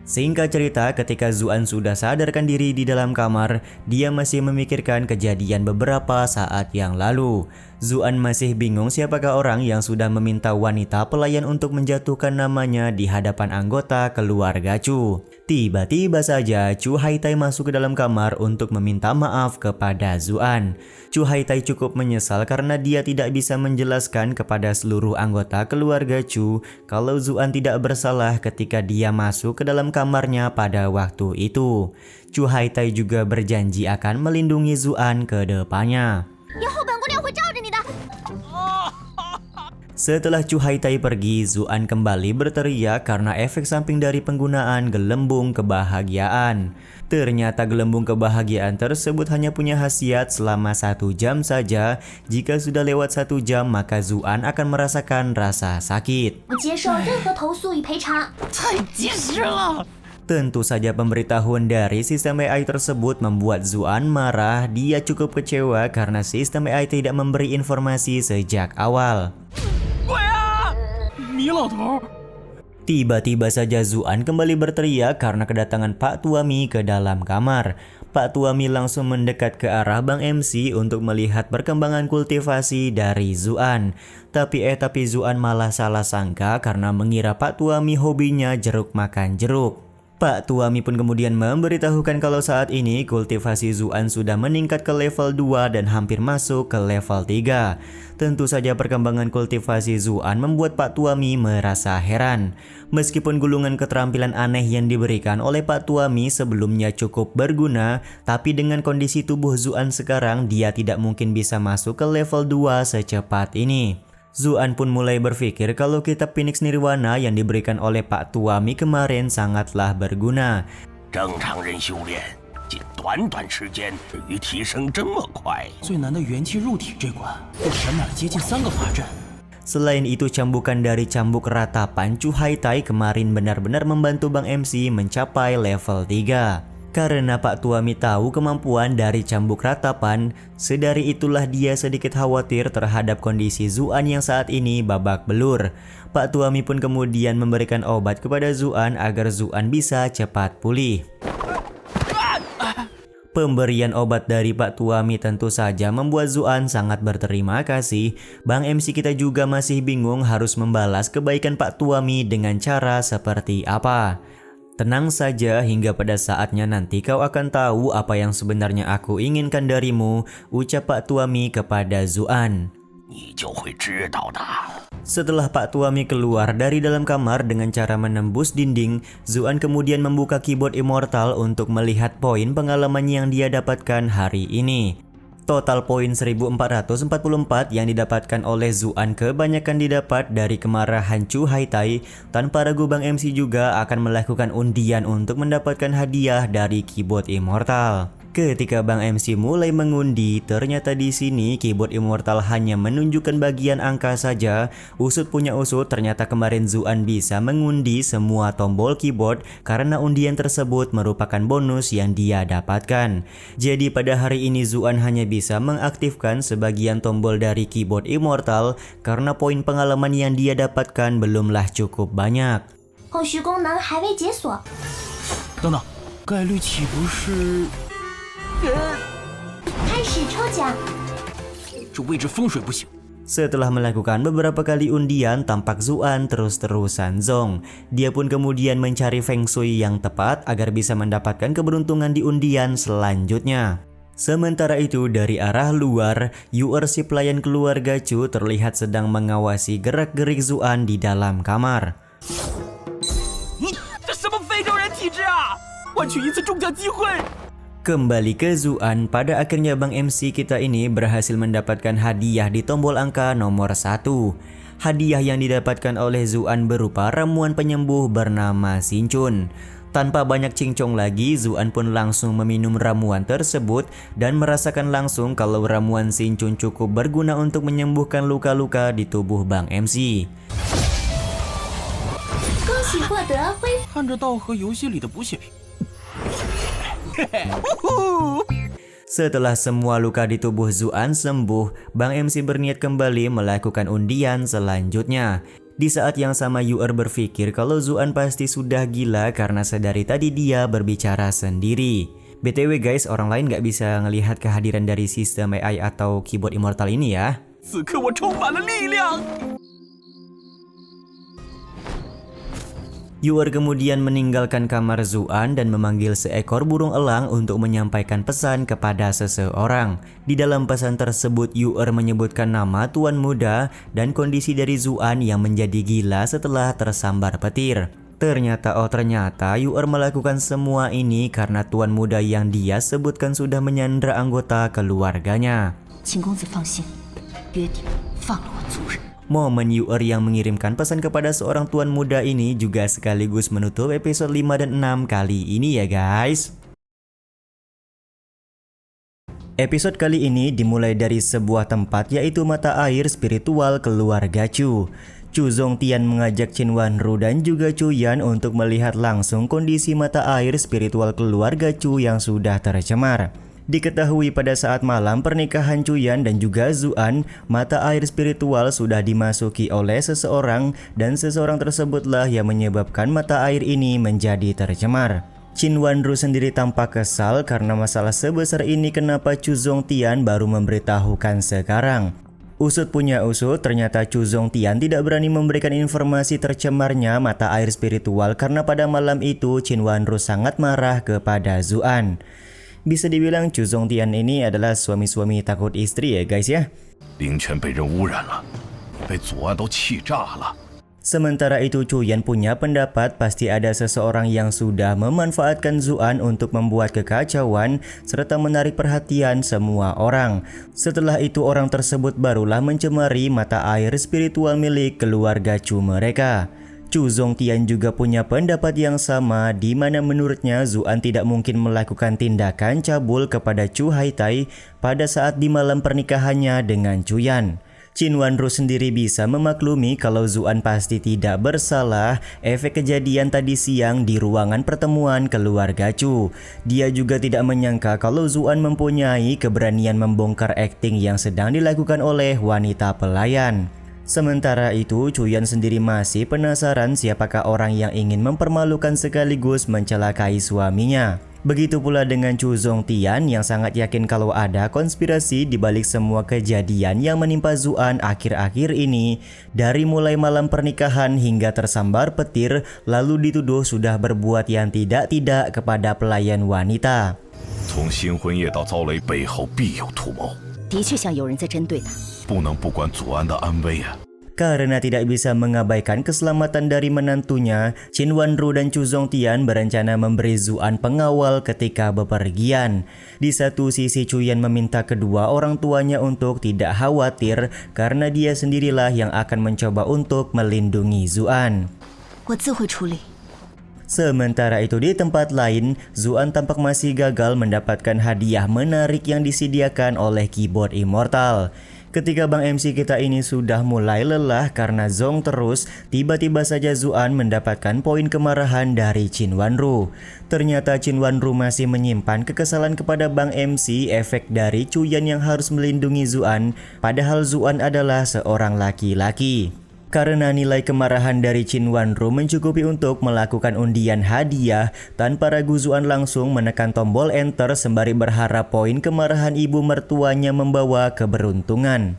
Singkat cerita, ketika Zuan sudah sadarkan diri di dalam kamar, dia masih memikirkan kejadian beberapa saat yang lalu. Zuan masih bingung siapakah orang yang sudah meminta wanita pelayan untuk menjatuhkan namanya di hadapan anggota keluarga Chu. Tiba-tiba saja Chu Haitai masuk ke dalam kamar untuk meminta maaf kepada Zuan. Chu Haitai cukup menyesal karena dia tidak bisa menjelaskan kepada seluruh anggota keluarga Chu kalau Zuan tidak bersalah ketika dia masuk ke dalam kamarnya pada waktu itu. Chu Haitai juga berjanji akan melindungi Zuan ke depannya. 以后本姑娘会罩着你的。Setelah Chu Haitai pergi, Zuan kembali berteriak karena efek samping dari penggunaan gelembung kebahagiaan. Ternyata gelembung kebahagiaan tersebut hanya punya khasiat selama 1 jam saja. Jika sudah lewat 1 jam, maka Zuan akan merasakan rasa sakit. 不接受任何投诉与赔偿。 太及时了！ Tentu saja pemberitahuan dari sistem AI tersebut membuat Zuan marah. Dia cukup kecewa karena sistem AI tidak memberi informasi sejak awal. 米老头， Tiba-tiba saja Zuan kembali berteriak karena kedatangan Pak Tuami ke dalam kamar. Pak Tuami langsung mendekat ke arah Bang MC untuk melihat perkembangan kultivasi dari Zuan. Tapi Zuan malah salah sangka karena mengira Pak Tuami hobinya jeruk makan jeruk. Pak Tuami pun kemudian memberitahukan kalau saat ini kultivasi Zuan sudah meningkat ke level 2 dan hampir masuk ke level 3. Tentu saja perkembangan kultivasi Zuan membuat Pak Tuami merasa heran. Meskipun gulungan keterampilan aneh yang diberikan oleh Pak Tuami sebelumnya cukup berguna, tapi dengan kondisi tubuh Zuan sekarang dia tidak mungkin bisa masuk ke level 2 secepat ini. Zuan pun mulai berpikir kalau kitab Phoenix Nirwana yang diberikan oleh Pak Tuami kemarin sangatlah berguna. 正常人修炼，仅短短时间至于提升这么快。 最难的元气入体这关，我填满了接近3个法阵。 Selain itu, cambukan dari cambuk ratapan Chu Haitai kemarin benar-benar membantu Bang MC mencapai level 3. Karena Pak Tuami tahu kemampuan dari cambuk ratapan, sedari itulah dia sedikit khawatir terhadap kondisi Zuan yang saat ini babak belur. Pak Tuami pun kemudian memberikan obat kepada Zuan agar Zuan bisa cepat pulih. Pemberian obat dari Pak Tuami tentu saja membuat Zuan sangat berterima kasih. Bang MC kita juga masih bingung harus membalas kebaikan Pak Tuami dengan cara seperti apa. Tenang saja, hingga pada saatnya nanti kau akan tahu apa yang sebenarnya aku inginkan darimu, ucap Pak Tuami kepada Zuan. 你就会知道的。 Setelah Pak Tuami keluar dari dalam kamar dengan cara menembus dinding, Zuan kemudian membuka keyboard immortal untuk melihat poin pengalaman yang dia dapatkan hari ini. Total poin 1444 yang didapatkan oleh Zuan kebanyakan didapat dari kemarahan Chu Haitai. Tanpa ragu Bang MC juga akan melakukan undian untuk mendapatkan hadiah dari keyboard immortal. Ketika Bang MC mulai mengundi, ternyata di sini keyboard immortal hanya menunjukkan bagian angka saja. Usut punya usut, ternyata kemarin Zuan bisa mengundi semua tombol keyboard karena undian tersebut merupakan bonus yang dia dapatkan. Jadi pada hari ini Zuan hanya bisa mengaktifkan sebagian tombol dari keyboard immortal karena poin pengalaman yang dia dapatkan belumlah cukup banyak. 后续功能还未解锁。等等，概率岂不是？ 开始抽奖， 这位置风水不行。 Setelah melakukan beberapa kali undian, tampak Zuan terus-terusan zong. Dia pun kemudian mencari feng shui yang tepat agar bisa mendapatkan keberuntungan di undian selanjutnya. Sementara itu dari arah luar, Yuer si pelayan keluarga Chu terlihat sedang mengawasi gerak-gerik Zuan di dalam kamar. 你这什么非洲人体质啊！换取一次中奖机会。 Kembali ke Zuan, pada akhirnya Bang MC kita ini berhasil mendapatkan hadiah di tombol angka nomor 1. Hadiah yang didapatkan oleh Zuan berupa ramuan penyembuh bernama Xinchun. Tanpa banyak cincong lagi, Zuan pun langsung meminum ramuan tersebut dan merasakan langsung kalau ramuan Xinchun cukup berguna untuk menyembuhkan luka-luka di tubuh Bang MC. 恭喜获得恢复。 看着道和游戏里的补血瓶。 Setelah semua luka di tubuh Zuan sembuh, Bang MC berniat kembali melakukan undian selanjutnya. Di saat yang sama Yuer berpikir kalau Zuan pasti sudah gila karena sedari tadi dia berbicara sendiri. BTW guys, orang lain gak bisa ngelihat kehadiran dari sistem AI atau keyboard immortal ini ya. 此刻我充满了力量。 Yuer kemudian meninggalkan kamar Zuan dan memanggil seekor burung elang untuk menyampaikan pesan kepada seseorang. Di dalam pesan tersebut Yuer menyebutkan nama tuan muda dan kondisi dari Zuan yang menjadi gila setelah tersambar petir. Ternyata Yuer melakukan semua ini karena tuan muda yang dia sebutkan sudah menyandra anggota keluarganya. 请公子放心，约定放了我族人。Momen Yu'er yang mengirimkan pesan kepada seorang tuan muda ini juga sekaligus menutup episode 5 dan 6 kali ini ya guys. Episode kali ini dimulai dari sebuah tempat yaitu mata air spiritual keluarga Chu. Chu Zongtian mengajak Qin Wanru dan juga Chu Yan untuk melihat langsung kondisi mata air spiritual keluarga Chu yang sudah tercemar. Diketahui pada saat malam pernikahan Chu Yan dan juga Zuan, mata air spiritual sudah dimasuki oleh seseorang dan seseorang tersebutlah yang menyebabkan mata air ini menjadi tercemar. Qin Wanru sendiri tampak kesal karena masalah sebesar ini kenapa Chu Zongtian baru memberitahukan sekarang. Usut punya usut, ternyata Chu Zongtian tidak berani memberikan informasi tercemarnya mata air spiritual karena pada malam itu Qin Wanru sangat marah kepada Zuan. Bisa dibilang Chu Zongtian ini adalah suami-suami takut istri ya guys ya. 灵泉被人污染了，被左岸都气炸了。 Sementara itu Chu Yan punya pendapat pasti ada seseorang yang sudah memanfaatkan Zuan untuk membuat kekacauan serta menarik perhatian semua orang. Setelah itu orang tersebut barulah mencemari mata air spiritual milik keluarga Chu mereka. Chu Zongtian juga punya pendapat yang sama di mana menurutnya Zuan tidak mungkin melakukan tindakan cabul kepada Chu Haitai pada saat di malam pernikahannya dengan Chu Yan. Qin Wanru sendiri bisa memaklumi kalau Zuan pasti tidak bersalah efek kejadian tadi siang di ruangan pertemuan keluarga Chu. Dia juga tidak menyangka kalau Zuan mempunyai keberanian membongkar akting yang sedang dilakukan oleh wanita pelayan. Sementara itu, Chu Yan sendiri masih penasaran siapakah orang yang ingin mempermalukan sekaligus mencelakai suaminya. Begitu pula dengan Chu Zongtian yang sangat yakin kalau ada konspirasi di balik semua kejadian yang menimpa Zuan akhir-akhir ini. Dari mulai malam pernikahan hingga tersambar petir, lalu dituduh sudah berbuat yang tidak-tidak kepada pelayan wanita. 从新婚夜到遭雷，背后必有图谋。 的确像有人在针对他。 不能不管祖安的安危啊！ Karena tidak bisa mengabaikan keselamatan dari menantunya, Qin Wanru dan Chu Zongtian berencana memberi Zuan pengawal ketika bepergian. Di satu sisi Chu Yan meminta kedua orang tuanya untuk tidak khawatir karena dia sendirilah yang akan mencoba untuk melindungi Zuan. 我自会处理。 Sementara itu di tempat lain, Zuan tampak masih gagal mendapatkan hadiah menarik yang disediakan oleh keyboard immortal. Ketika Bang MC kita ini sudah mulai lelah karena zong terus, tiba-tiba saja Zuan mendapatkan poin kemarahan dari Qin Wanru. Ternyata Qin Wanru masih menyimpan kekesalan kepada Bang MC efek dari Chu Yan yang harus melindungi Zuan, padahal Zuan adalah seorang laki-laki. Karena nilai kemarahan dari Qin Wanru mencukupi untuk melakukan undian hadiah, tanpa ragu Zuan langsung menekan tombol enter sembari berharap poin kemarahan ibu mertuanya membawa keberuntungan.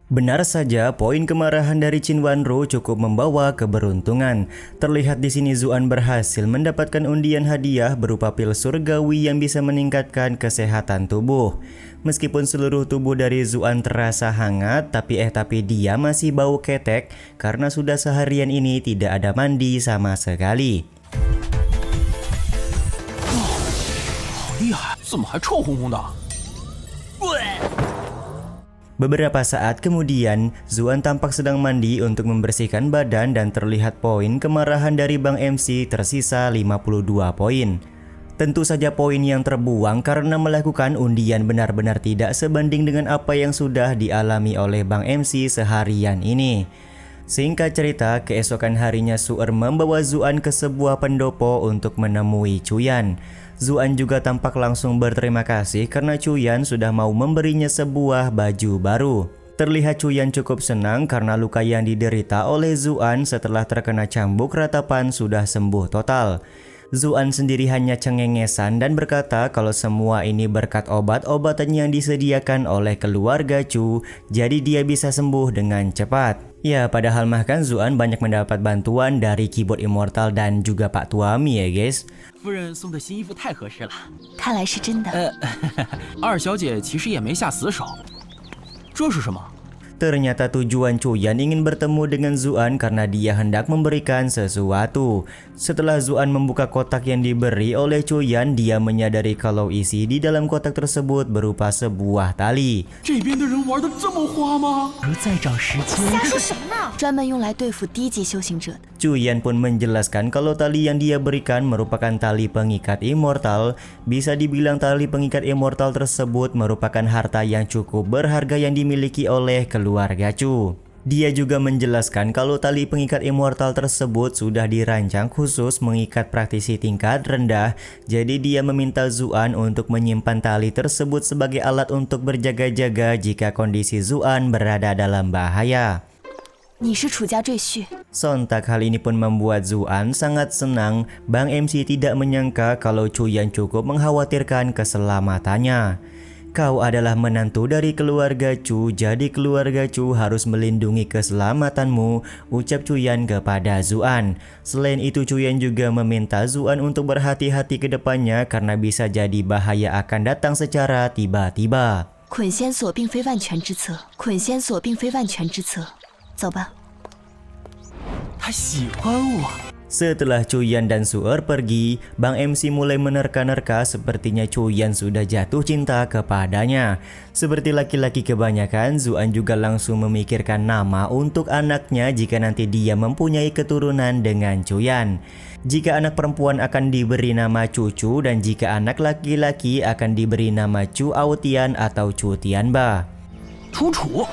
Benar saja, poin kemarahan dari Qin Wanru cukup membawa keberuntungan. Terlihat di sini Zuan berhasil mendapatkan undian hadiah berupa pil surgawi yang bisa meningkatkan kesehatan tubuh. Meskipun seluruh tubuh dari Zuan terasa hangat, tapi dia masih bau ketek karena sudah seharian ini tidak ada mandi sama sekali. 好厉害，怎么还臭烘烘的？ Beberapa saat kemudian, Zuan tampak sedang mandi untuk membersihkan badan dan terlihat poin kemarahan dari Bang MC tersisa 52 poin. Tentu saja poin yang terbuang karena melakukan undian benar-benar tidak sebanding dengan apa yang sudah dialami oleh Bang MC seharian ini. Singkat cerita, keesokan harinya Su'er membawa Zuan ke sebuah pendopo untuk menemui Chu Yan. Zuan juga tampak langsung berterima kasih karena Chu Yan sudah mau memberinya sebuah baju baru. Terlihat Chu Yan cukup senang karena luka yang diderita oleh Zuan setelah terkena cambuk ratapan sudah sembuh total. Zuan sendiri hanya cengengesan dan berkata kalau semua ini berkat obat-obatan yang disediakan oleh keluarga Chu, jadi dia bisa sembuh dengan cepat. Ya, padahal mah kan Zuan banyak mendapat bantuan dari keyboard immortal dan juga Pak Tuami ya guys. 夫人送的新衣服太合适了。看来是真的。二小姐其实也没下死手。这是什么？ Ternyata tujuan Chuyan ingin bertemu dengan Zuan karena dia hendak memberikan sesuatu. Setelah Zuan membuka kotak yang diberi oleh Chuyan, dia menyadari kalau isi di dalam kotak tersebut berupa sebuah tali. 这边的人玩的这么花吗？而再找时间，瞎说什么呢？专门用来对付低级修行者的。 Chuyan pun menjelaskan kalau tali yang dia berikan merupakan tali pengikat immortal. Bisa dibilang tali pengikat immortal tersebut merupakan harta yang cukup berharga yang dimiliki oleh keluarga Chu. Dia juga menjelaskan kalau tali pengikat immortal tersebut sudah dirancang khusus mengikat praktisi tingkat rendah. Jadi dia meminta Zuan untuk menyimpan tali tersebut sebagai alat untuk berjaga-jaga jika kondisi Zuan berada dalam bahaya. 你是楚家赘婿， Sontak hal ini pun membuat Zuan sangat senang. Bang MC tidak menyangka kalau Chuyan cukup mengkhawatirkan keselamatannya. Kau adalah menantu dari keluarga Chu, jadi keluarga Chu harus melindungi keselamatanmu, ucap Chuyan kepada Zuan. Selain itu Chuyan juga meminta Zuan untuk berhati-hati ke depannya karena bisa jadi bahaya akan datang secara tiba-tiba. 捆仙索并非万全之策，捆仙索并非万全之策。 走吧。他喜欢我。 Setelah Chuyan dan Su'er pergi, Bang MC mulai menerka-nerka sepertinya Chuyan sudah jatuh cinta kepadanya. Seperti laki-laki kebanyakan, Zuan juga langsung memikirkan nama untuk anaknya jika nanti dia mempunyai keturunan dengan Chuyan. Jika anak perempuan akan diberi nama Cucu dan jika anak laki-laki akan diberi nama Chu Aotian atau Chu Tianba. 楚楚，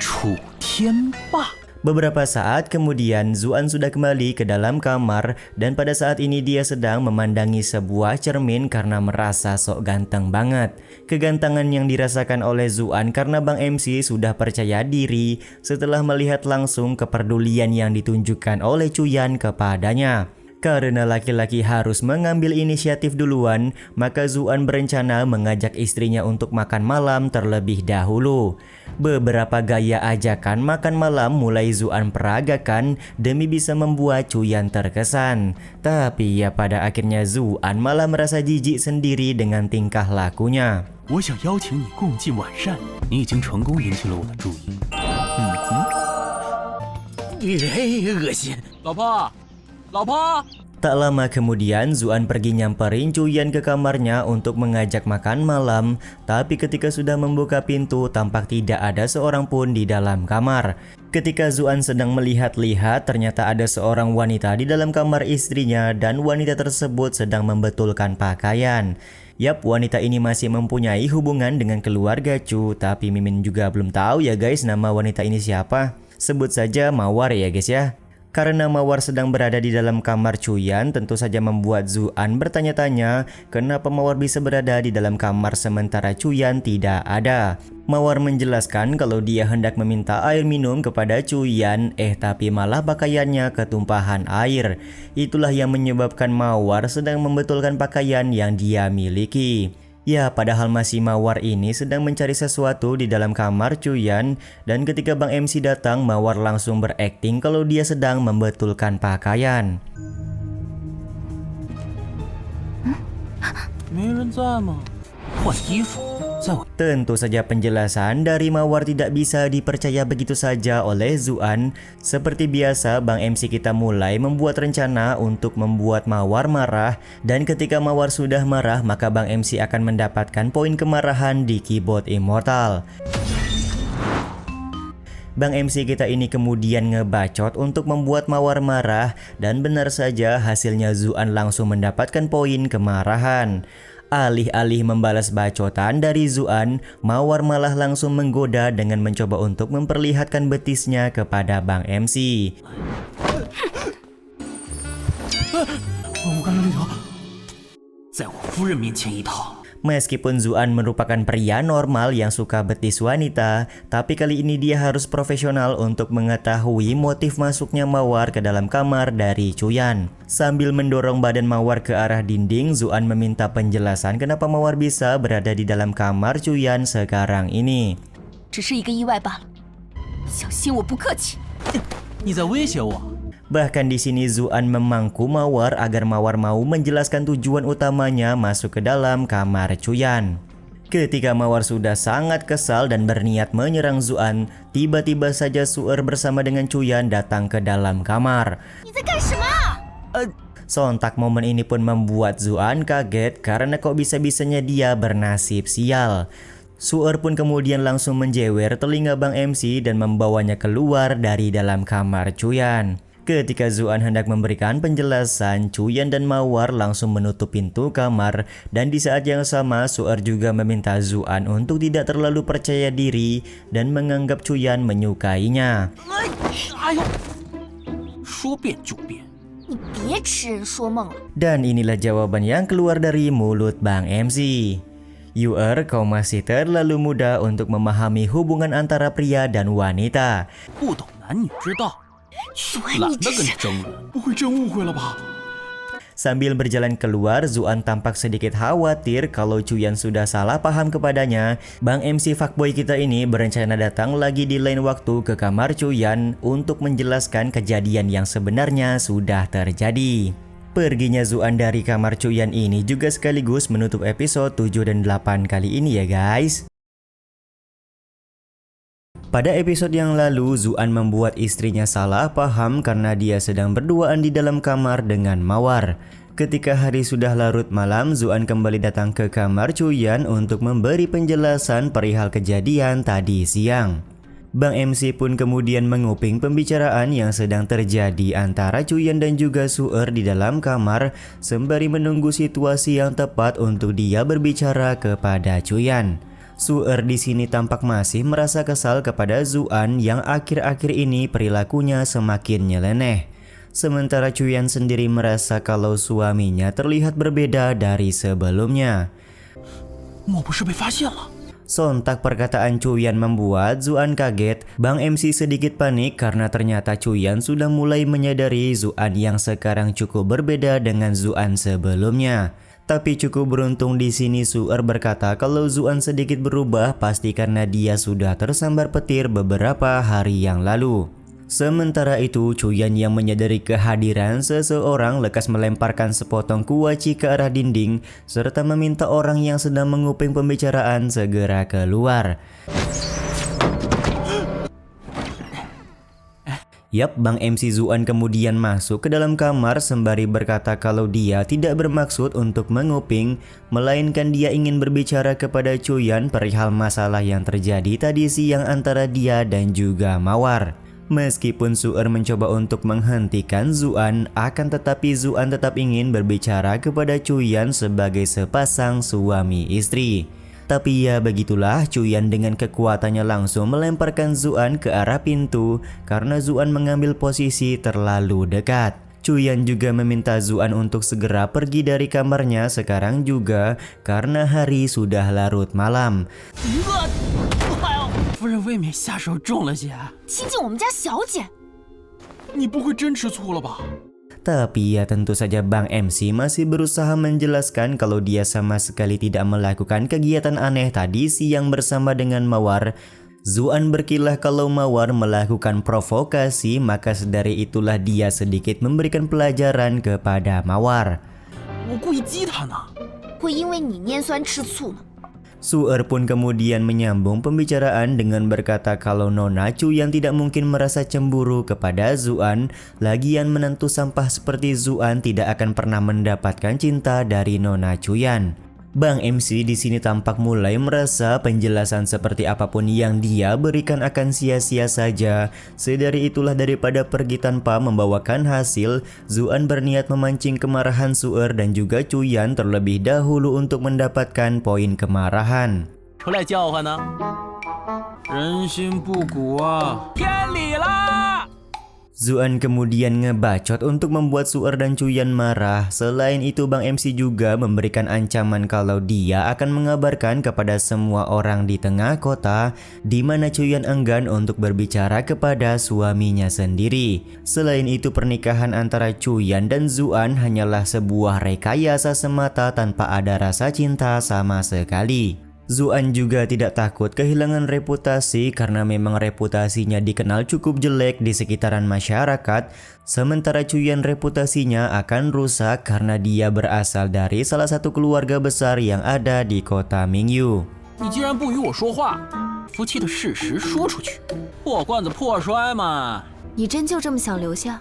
楚天霸。 Beberapa saat kemudian Zuan sudah kembali ke dalam kamar dan pada saat ini dia sedang memandangi sebuah cermin karena merasa sok ganteng banget. Kegantengan yang dirasakan oleh Zuan karena Bang MC sudah percaya diri setelah melihat langsung kepedulian yang ditunjukkan oleh Chuyan kepadanya. Karena laki-laki harus mengambil inisiatif duluan, maka Zuan berencana mengajak istrinya untuk makan malam terlebih dahulu. Beberapa gaya ajakan makan malam mulai Zuan peragakan demi bisa membuat Chuyan terkesan. Tapi ya pada akhirnya Zuan malah merasa jijik sendiri dengan tingkah lakunya. 我想邀请你共进晚膳，你已经成功引起了我的注意。恶心！老婆，老婆。 Tak lama kemudian Zuan pergi nyamperin Chuyan ke kamarnya untuk mengajak makan malam. Tapi ketika sudah membuka pintu tampak tidak ada seorang pun di dalam kamar. Ketika Zuan sedang melihat-lihat ternyata ada seorang wanita di dalam kamar istrinya dan wanita tersebut sedang membetulkan pakaian. Yap, wanita ini masih mempunyai hubungan dengan keluarga Chu, tapi Mimin juga belum tahu ya guys nama wanita ini siapa. Sebut saja Mawar ya guys ya. Karena Mawar sedang berada di dalam kamar Chuyan, tentu saja membuat Zuan bertanya-tanya kenapa Mawar bisa berada di dalam kamar sementara Chuyan tidak ada. Mawar menjelaskan kalau dia hendak meminta air minum kepada Chuyan, tapi malah pakaiannya ketumpahan air. Itulah yang menyebabkan Mawar sedang membetulkan pakaian yang dia miliki. Ya, padahal masih Mawar ini sedang mencari sesuatu di dalam kamar Chuyan dan ketika Bang MC datang, Mawar langsung berakting kalau dia sedang membetulkan pakaian. 没人在吗？换衣服，在我。 Tentu saja penjelasan dari Mawar tidak bisa dipercaya begitu saja oleh Zuan. Seperti biasa, Bang MC kita mulai membuat rencana untuk membuat Mawar marah. Dan ketika Mawar sudah marah, maka Bang MC akan mendapatkan poin kemarahan di keyboard immortal. Bang MC kita ini kemudian ngebacot untuk membuat Mawar marah. Dan benar saja hasilnya Zuan langsung mendapatkan poin kemarahan. Alih-alih membalas bacotan dari Zuan, Mawar malah langsung menggoda dengan mencoba untuk memperlihatkan betisnya kepada Bang MC. 我刚刚那条，在我夫人面前一套。 Meskipun Zuan merupakan pria normal yang suka betis wanita, tapi kali ini dia harus profesional untuk mengetahui motif masuknya Mawar ke dalam kamar dari Chuyan. Sambil mendorong badan Mawar ke arah dinding, Zuan meminta penjelasan kenapa Mawar bisa berada di dalam kamar Chuyan sekarang ini. 只是一个意外罢了，小心我不客气。你在威胁我？ Bahkan di sini Zuan memangku Mawar agar Mawar mau menjelaskan tujuan utamanya masuk ke dalam kamar Chuyan. Ketika Mawar sudah sangat kesal dan berniat menyerang Zuan, tiba-tiba saja Su'er bersama dengan Chuyan datang ke dalam kamar. Sontak momen ini pun membuat Zuan kaget karena kok bisa-bisanya dia bernasib sial. Su'er pun kemudian langsung menjewer telinga Bang MC dan membawanya keluar dari dalam kamar Chuyan. Ketika Zuan hendak memberikan penjelasan, Chuyan dan Mawar langsung menutup pintu kamar dan di saat yang sama Su'er juga meminta Zuan untuk tidak terlalu percaya diri dan menganggap Chuyan menyukainya. 哎呦，说变就变。 你别痴人说梦了。 Dan inilah jawaban yang keluar dari mulut Bang MC. Yu'er, kau masih terlalu muda untuk memahami hubungan antara pria dan wanita. 不懂男女之道，懒得跟你争论。不会真误会了吧？ Sambil berjalan keluar, Zuan tampak sedikit khawatir kalau Chuyan sudah salah paham kepadanya. Bang MC fuckboy kita ini berencana datang lagi di lain waktu ke kamar Chuyan untuk menjelaskan kejadian yang sebenarnya sudah terjadi. Perginya Zuan dari kamar Chuyan ini juga sekaligus menutup episode 7 dan 8 kali ini ya guys. Pada episode yang lalu, Zuan membuat istrinya salah paham karena dia sedang berduaan di dalam kamar dengan Mawar. Ketika hari sudah larut malam, Zuan kembali datang ke kamar Chuyan untuk memberi penjelasan perihal kejadian tadi siang. Bang MC pun kemudian menguping pembicaraan yang sedang terjadi antara Chuyan dan juga Su'er di dalam kamar sembari menunggu situasi yang tepat untuk dia berbicara kepada Chuyan. Su'er di sini tampak masih merasa kesal kepada Zuan yang akhir-akhir ini perilakunya semakin nyeleneh. Sementara Chuyan sendiri merasa kalau suaminya terlihat berbeda dari sebelumnya. 莫不是被发现了？ Sontak perkataan Chuyan membuat Zuan kaget. Bang MC sedikit panik karena ternyata Chuyan sudah mulai menyadari Zuan yang sekarang cukup berbeda dengan Zuan sebelumnya. Tapi cukup beruntung di sini Su'er berkata kalau Zuan sedikit berubah pasti karena dia sudah tersambar petir beberapa hari yang lalu. Sementara itu Chuyan yang menyadari kehadiran seseorang lekas melemparkan sepotong kuaci ke arah dinding serta meminta orang yang sedang menguping pembicaraan segera keluar. Yap, Bang MC Zuan kemudian masuk ke dalam kamar sembari berkata kalau dia tidak bermaksud untuk menguping, melainkan dia ingin berbicara kepada Chuyan perihal masalah yang terjadi tadi siang antara dia dan juga Mawar. Meskipun Su'er mencoba untuk menghentikan Zuan, akan tetapi Zuan tetap ingin berbicara kepada Chuyan sebagai sepasang suami istri. Tapi ya begitulah, Chuyan dengan kekuatannya langsung melemparkan Zuan ke arah pintu karena Zuan mengambil posisi terlalu dekat. Chuyan juga meminta Zuan untuk segera pergi dari kamarnya sekarang juga karena hari sudah larut malam. 夫人未免下手重了些。亲近我们家小姐，你不会真吃醋了吧？ Tapi ya tentu saja Bang MC masih berusaha menjelaskan kalau dia sama sekali tidak melakukan kegiatan aneh tadi siang bersama dengan Mawar. Zuan berkilah kalau Mawar melakukan provokasi, maka sedari itulah dia sedikit memberikan pelajaran kepada Mawar. 我故意激他呢。会因为你拈酸吃醋呢。 Su'er pun kemudian menyambung pembicaraan dengan berkata kalau Nona Chuyan tidak mungkin merasa cemburu kepada Zuan. Lagian menentu sampah seperti Zuan tidak akan pernah mendapatkan cinta dari Nona Chuyan. Bang MC di sini tampak mulai merasa penjelasan seperti apapun yang dia berikan akan sia-sia saja. Sedari itulah daripada pergi tanpa membawakan hasil, Zuan berniat memancing kemarahan Su'er dan juga Chuyan terlebih dahulu untuk mendapatkan poin kemarahan. 出来叫唤呢？人心不古啊，天理啦！ Zuan kemudian ngebacot untuk membuat Su'er dan Chuyan marah. Selain itu Bang MC juga memberikan ancaman kalau dia akan mengabarkan kepada semua orang di tengah kota di mana Chuyan enggan untuk berbicara kepada suaminya sendiri. Selain itu pernikahan antara Chuyan dan Zuan hanyalah sebuah rekayasa semata tanpa ada rasa cinta sama sekali. Zuan juga tidak takut kehilangan reputasi karena memang reputasinya dikenal cukup jelek di sekitaran masyarakat, sementara Chuyan reputasinya akan rusak karena dia berasal dari salah satu keluarga besar yang ada di kota Mingyu. 你既然不与我说话，夫妻的事实说出去，破罐子破摔嘛。你真就这么想留下？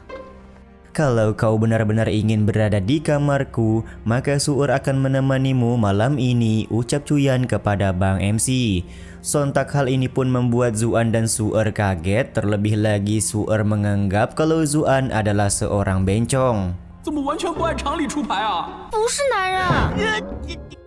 Kalau kau benar-benar ingin berada di kamarku, maka Su'er akan menemanimu malam ini, ucap Chuyan kepada Bang MC. Sontak hal ini pun membuat Zuan dan Su'er kaget, terlebih lagi Su'er menganggap kalau Zuan adalah seorang bencong. 怎么完全不按常理出牌啊？ 不是男人。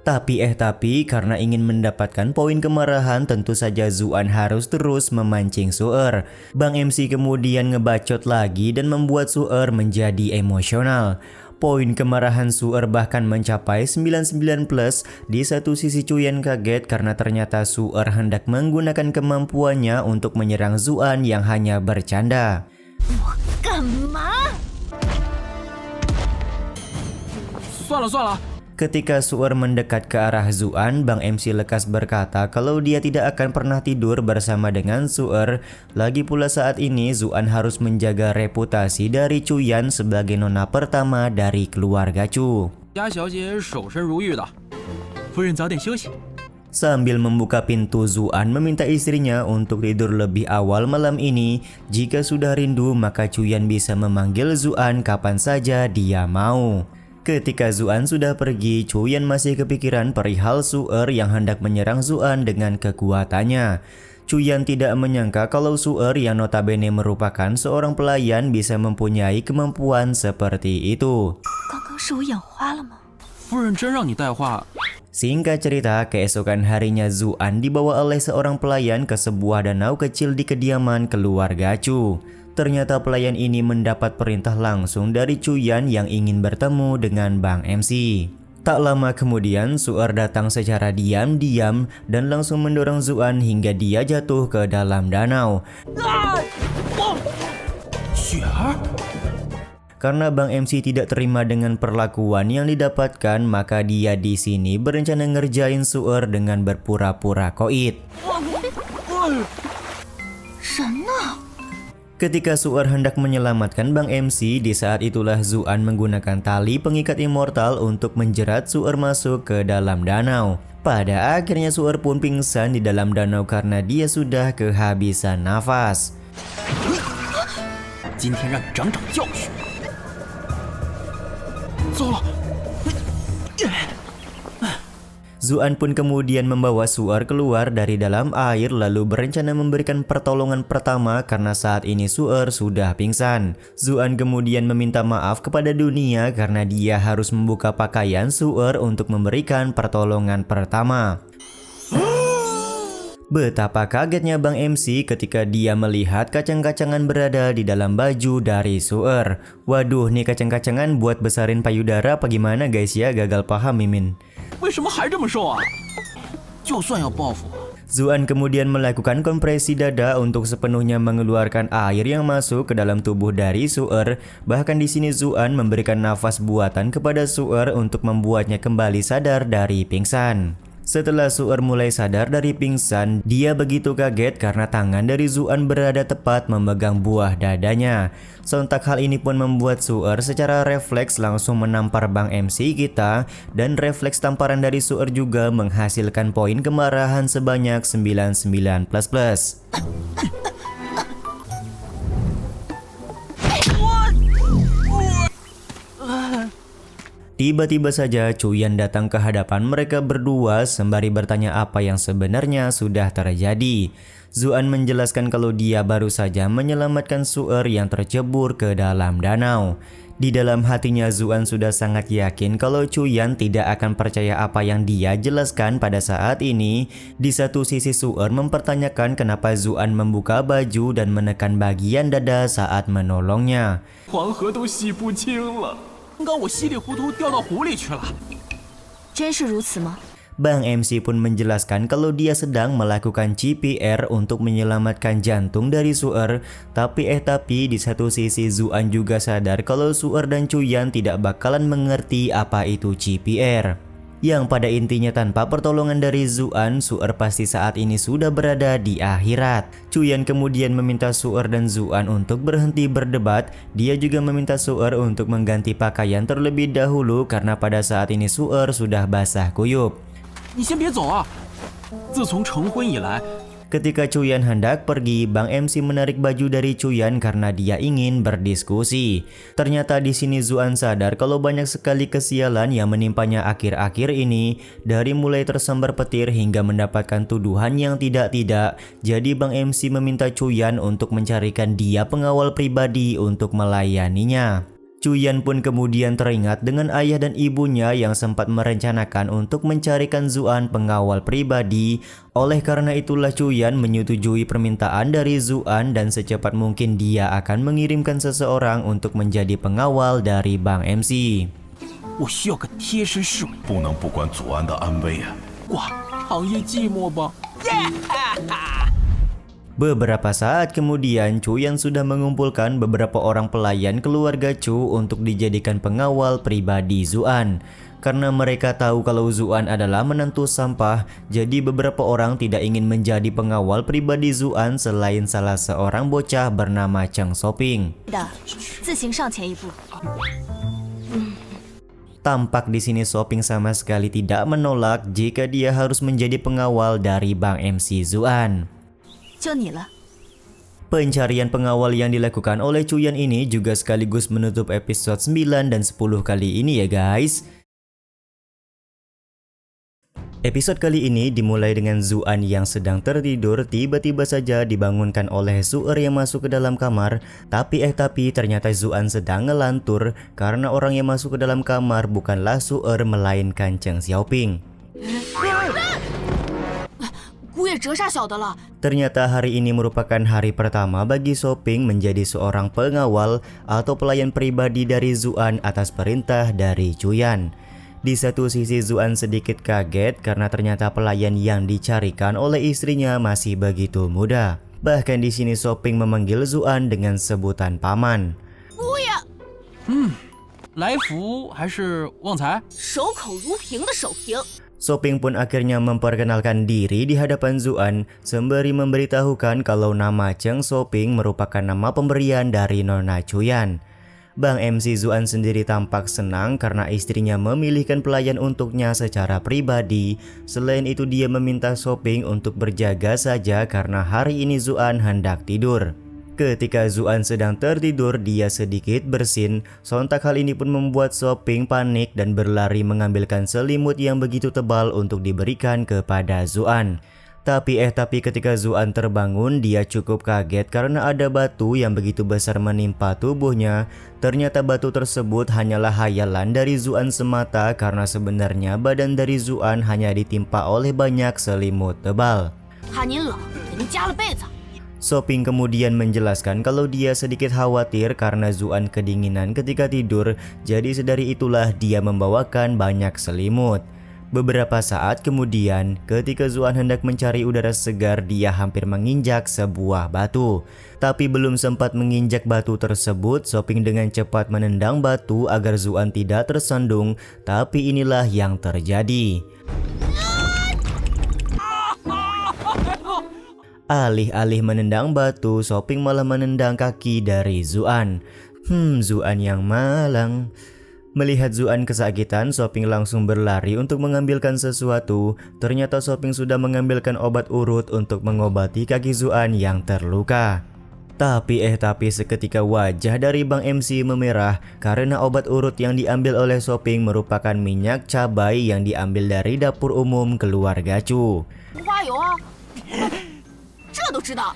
Tapi karena ingin mendapatkan poin kemarahan, tentu saja Zuan harus terus memancing Su'er. Bang MC kemudian ngebacot lagi dan membuat Su'er menjadi emosional. Poin kemarahan Su'er bahkan mencapai 99+. Di satu sisi Chuyan kaget karena ternyata Su'er hendak menggunakan kemampuannya untuk menyerang Zuan yang hanya bercanda. 干嘛？ 算了算了， Ketika Su'er mendekat ke arah Zuan, Bang MC lekas berkata kalau dia tidak akan pernah tidur bersama dengan Su'er. Lagi pula saat ini Zuan harus menjaga reputasi dari Chuyan sebagai nona pertama dari keluarga Chu. 家小姐守身如玉的，夫人早点休息。 Sambil membuka pintu, Zuan meminta istrinya untuk tidur lebih awal malam ini. Jika sudah rindu, maka Chuyan bisa memanggil Zuan kapan saja dia mau. Ketika Zuan sudah pergi, Chuyan masih kepikiran perihal Su'er yang hendak menyerang Zuan dengan kekuatannya. Chuyan tidak menyangka kalau Su'er yang notabene merupakan seorang pelayan bisa mempunyai kemampuan seperti itu. 刚刚是我眼花了吗？ 夫人真让你带话， Singkat cerita, keesokan harinya Zuan dibawa oleh seorang pelayan ke sebuah danau kecil di kediaman keluarga Chu. Ternyata pelayan ini mendapat perintah langsung dari Chuyan yang ingin bertemu dengan Bang MC. Tak lama kemudian, Su'er datang secara diam-diam dan langsung mendorong Zuan hingga dia jatuh ke dalam danau. 雪儿， Karena Bang MC tidak terima dengan perlakuan yang didapatkan, maka dia di sini berencana ngerjain Su'er dengan berpura-pura koit. 人呢？ Ketika Su'er hendak menyelamatkan Bang MC, di saat itulah Zuan menggunakan tali pengikat immortal untuk menjerat Su'er masuk ke dalam danau. Pada akhirnya Su'er pun pingsan di dalam danau karena dia sudah kehabisan nafas. 今天让你长长教训。糟了， Zuan pun kemudian membawa Su'er keluar dari dalam air lalu berencana memberikan pertolongan pertama karena saat ini Su'er sudah pingsan. Zuan kemudian meminta maaf kepada dunia karena dia harus membuka pakaian Su'er untuk memberikan pertolongan pertama. Betapa kagetnya Bang MC ketika dia melihat kacang-kacangan berada di dalam baju dari Su'er. Waduh, nih kacang-kacangan buat besarin payudara apa gimana guys ya? Gagal paham Mimin. 为什么还这么瘦啊？就算要报复我， Zuan kemudian melakukan kompresi dada untuk sepenuhnya mengeluarkan air yang masuk ke dalam tubuh dari Su'er. Bahkan di sini Zuan memberikan nafas buatan kepada Su'er untuk membuatnya kembali sadar dari pingsan. Setelah Su'er mulai sadar dari pingsan, dia begitu kaget karena tangan dari Zuan berada tepat memegang buah dadanya. Sontak hal ini pun membuat Su'er secara refleks langsung menampar Bang MC kita, dan refleks tamparan dari Su'er juga menghasilkan poin kemarahan sebanyak 99++. Tiba-tiba saja Chuyan datang ke hadapan mereka berdua sembari bertanya apa yang sebenarnya sudah terjadi. Zuan menjelaskan kalau dia baru saja menyelamatkan Su'er yang tercebur ke dalam danau. Di dalam hatinya Zuan sudah sangat yakin kalau Chuyan tidak akan percaya apa yang dia jelaskan pada saat ini. Di satu sisi Su'er mempertanyakan kenapa Zuan membuka baju dan menekan bagian dada saat menolongnya. 黄河都洗不清了。 刚刚我稀里糊涂掉到湖里去了。真是如此吗？ Bang MC pun menjelaskan kalau dia sedang melakukan CPR untuk menyelamatkan jantung dari Su'er. Tapi di satu sisi Zuan juga sadar kalau Su'er dan Chuyan tidak bakalan mengerti apa itu CPR. Yang pada intinya tanpa pertolongan dari Zuan, Su'er pasti saat ini sudah berada di akhirat. Chuyan kemudian meminta Su'er dan Zuan untuk berhenti berdebat. Dia juga meminta Su'er untuk mengganti pakaian terlebih dahulu karena pada saat ini Su'er sudah basah kuyup. 你先别走啊！自从成婚以来， Ketika Chuyan hendak pergi, Bang MC menarik baju dari Chuyan karena dia ingin berdiskusi. Ternyata di sini Zuan sadar kalau banyak sekali kesialan yang menimpanya akhir-akhir ini, dari mulai tersambar petir hingga mendapatkan tuduhan yang tidak-tidak. Jadi Bang MC meminta Chuyan untuk mencarikan dia pengawal pribadi untuk melayaninya. Chuyan pun kemudian teringat dengan ayah dan ibunya yang sempat merencanakan untuk mencarikan Zuan pengawal pribadi. Oleh karena itulah Chuyan menyetujui permintaan dari Zuan dan secepat mungkin dia akan mengirimkan seseorang untuk menjadi pengawal dari Bang MC. 我需要个贴身侍卫，不能不管祖安的安危啊！哇，行业寂寞吧？ Beberapa saat kemudian, Chuyan sudah mengumpulkan beberapa orang pelayan keluarga Chu untuk dijadikan pengawal pribadi Zuan. Karena mereka tahu kalau Zuan adalah menantu sampah, jadi beberapa orang tidak ingin menjadi pengawal pribadi Zuan selain salah seorang bocah bernama Cheng Shoping. 自行上前一步。 Tampak di sini Shoping sama sekali tidak menolak jika dia harus menjadi pengawal dari Bang MC Zuan. 就你了。 Pencarian pengawal yang dilakukan oleh Chuyan ini juga sekaligus menutup episode 9 dan 10 kali ini ya guys. Episode kali ini dimulai dengan Zuan yang sedang tertidur tiba-tiba saja dibangunkan oleh Su'er yang masuk ke dalam kamar. Tapi ternyata Zuan sedang ngelantur karena orang yang masuk ke dalam kamar bukanlah Su'er melainkan Cheng Xiaoping. 姑爷折煞小的了。 Ternyata hari ini merupakan hari pertama bagi Shoping menjadi seorang pengawal atau pelayan pribadi dari Zuan atas perintah dari Chuyan. Di satu sisi Zuan sedikit kaget karena ternyata pelayan yang dicarikan oleh istrinya masih begitu muda. Bahkan di sini Shoping memanggil Zuan dengan sebutan paman. 姑爷，来福还是旺财？ 守口如瓶的守瓶。 Shoping pun akhirnya memperkenalkan diri di hadapan Zuan sembari memberitahukan kalau nama Cheng Shoping merupakan nama pemberian dari Nona Chuyan. Bang MC Zuan sendiri tampak senang karena istrinya memilihkan pelayan untuknya secara pribadi. Selain itu dia meminta Shoping untuk berjaga saja karena hari ini Zuan hendak tidur. Ketika Zuan sedang tertidur, dia sedikit bersin. Sontak hal ini pun membuat Shoping panik dan berlari mengambilkan selimut yang begitu tebal untuk diberikan kepada Zuan. Tapi ketika Zuan terbangun, dia cukup kaget karena ada batu yang begitu besar menimpa tubuhnya. Ternyata batu tersebut hanyalah hayalan dari Zuan semata karena sebenarnya badan dari Zuan hanya ditimpa oleh banyak selimut tebal. 怕您冷，给您加了被子。 Shoping kemudian menjelaskan kalau dia sedikit khawatir karena Zuan kedinginan ketika tidur, jadi sedari itulah dia membawakan banyak selimut. Beberapa saat kemudian, ketika Zuan hendak mencari udara segar, dia hampir menginjak sebuah batu. Tapi belum sempat menginjak batu tersebut, Shoping dengan cepat menendang batu agar Zuan tidak tersandung, tapi inilah yang terjadi. Alih-alih menendang batu, Shoping malah menendang kaki dari Zuan. Zuan yang malang. Melihat Zuan kesakitan, Shoping langsung berlari untuk mengambilkan sesuatu. Ternyata Shoping sudah mengambilkan obat urut untuk mengobati kaki Zuan yang terluka. Tapi seketika wajah dari Bang MC memerah karena obat urut yang diambil oleh Shoping merupakan minyak cabai yang diambil dari dapur umum keluarga Chu. 花油啊，这都知道。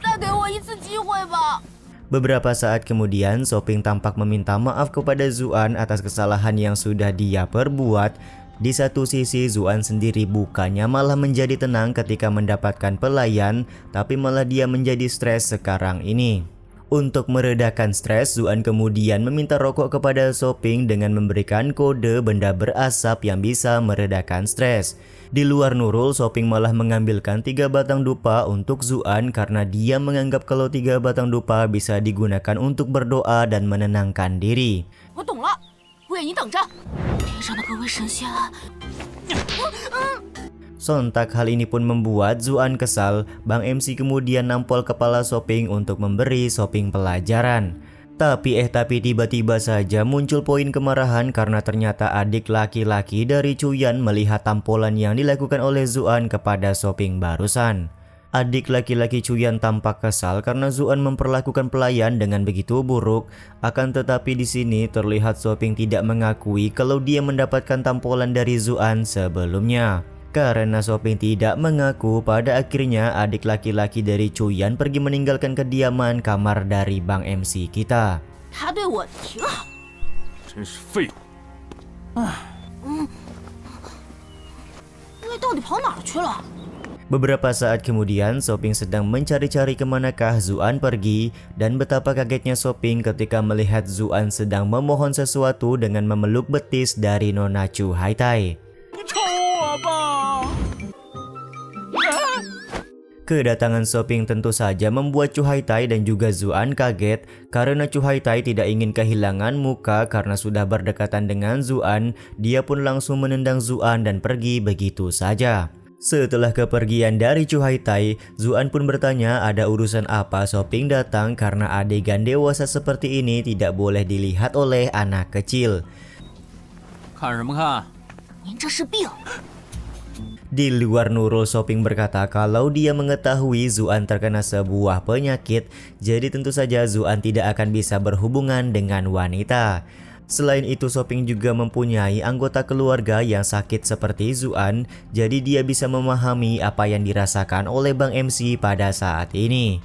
再给我一次机会吧。 Beberapa saat kemudian, Shoping tampak meminta maaf kepada Zuan atas kesalahan yang sudah dia perbuat. Di satu sisi, Zuan sendiri bukannya malah menjadi tenang ketika mendapatkan pelayan, tapi malah dia menjadi stres sekarang ini. Untuk meredakan stres, Zuan kemudian meminta rokok kepada Shoping dengan memberikan kode benda berasap yang bisa meredakan stres. Di luar Nurul, Shoping malah mengambilkan 3 batang dupa untuk Zuan karena dia menganggap kalau 3 batang dupa bisa digunakan untuk berdoa dan menenangkan diri. 我懂了，喂，你等着！天上的各位神仙， Sontak hal ini pun membuat Zuan kesal. Bang MC kemudian nampol kepala Soping untuk memberi Soping pelajaran. Tapi tiba-tiba saja muncul poin kemarahan karena ternyata adik laki-laki dari Chuyan melihat tampolan yang dilakukan oleh Zuan kepada Soping barusan. Adik laki-laki Chuyan tampak kesal karena Zuan memperlakukan pelayan dengan begitu buruk. Akan tetapi di sini terlihat Soping tidak mengakui kalau dia mendapatkan tampolan dari Zuan sebelumnya. Karena Soping tidak mengaku, pada akhirnya adik laki-laki dari Chuyan pergi meninggalkan kediaman kamar dari Bang MC kita. 他对我挺好。真是废物！喂，到底跑哪儿去了？ Beberapa saat kemudian, Soping sedang mencari-cari kemanakah Zuan pergi, dan betapa kagetnya Soping ketika melihat Zuan sedang memohon sesuatu dengan memeluk betis dari Nona Chu Haitai. 你抽我吧！ Kedatangan Soping tentu saja membuat Chu Haitai dan juga Zuan kaget karena Chu Haitai tidak ingin kehilangan muka karena sudah berdekatan dengan Zuan. Dia pun langsung menendang Zuan dan pergi begitu saja. Setelah kepergian dari Chu Haitai, Zuan pun bertanya ada urusan apa Soping datang karena adegan dewasa seperti ini tidak boleh dilihat oleh anak kecil. 看什么看？ 您这是病！ Di luar Nurul, Soping berkata kalau dia mengetahui Zuan terkena sebuah penyakit, jadi tentu saja Zuan tidak akan bisa berhubungan dengan wanita. Selain itu, Soping juga mempunyai anggota keluarga yang sakit seperti Zuan, jadi dia bisa memahami apa yang dirasakan oleh Bang MC pada saat ini.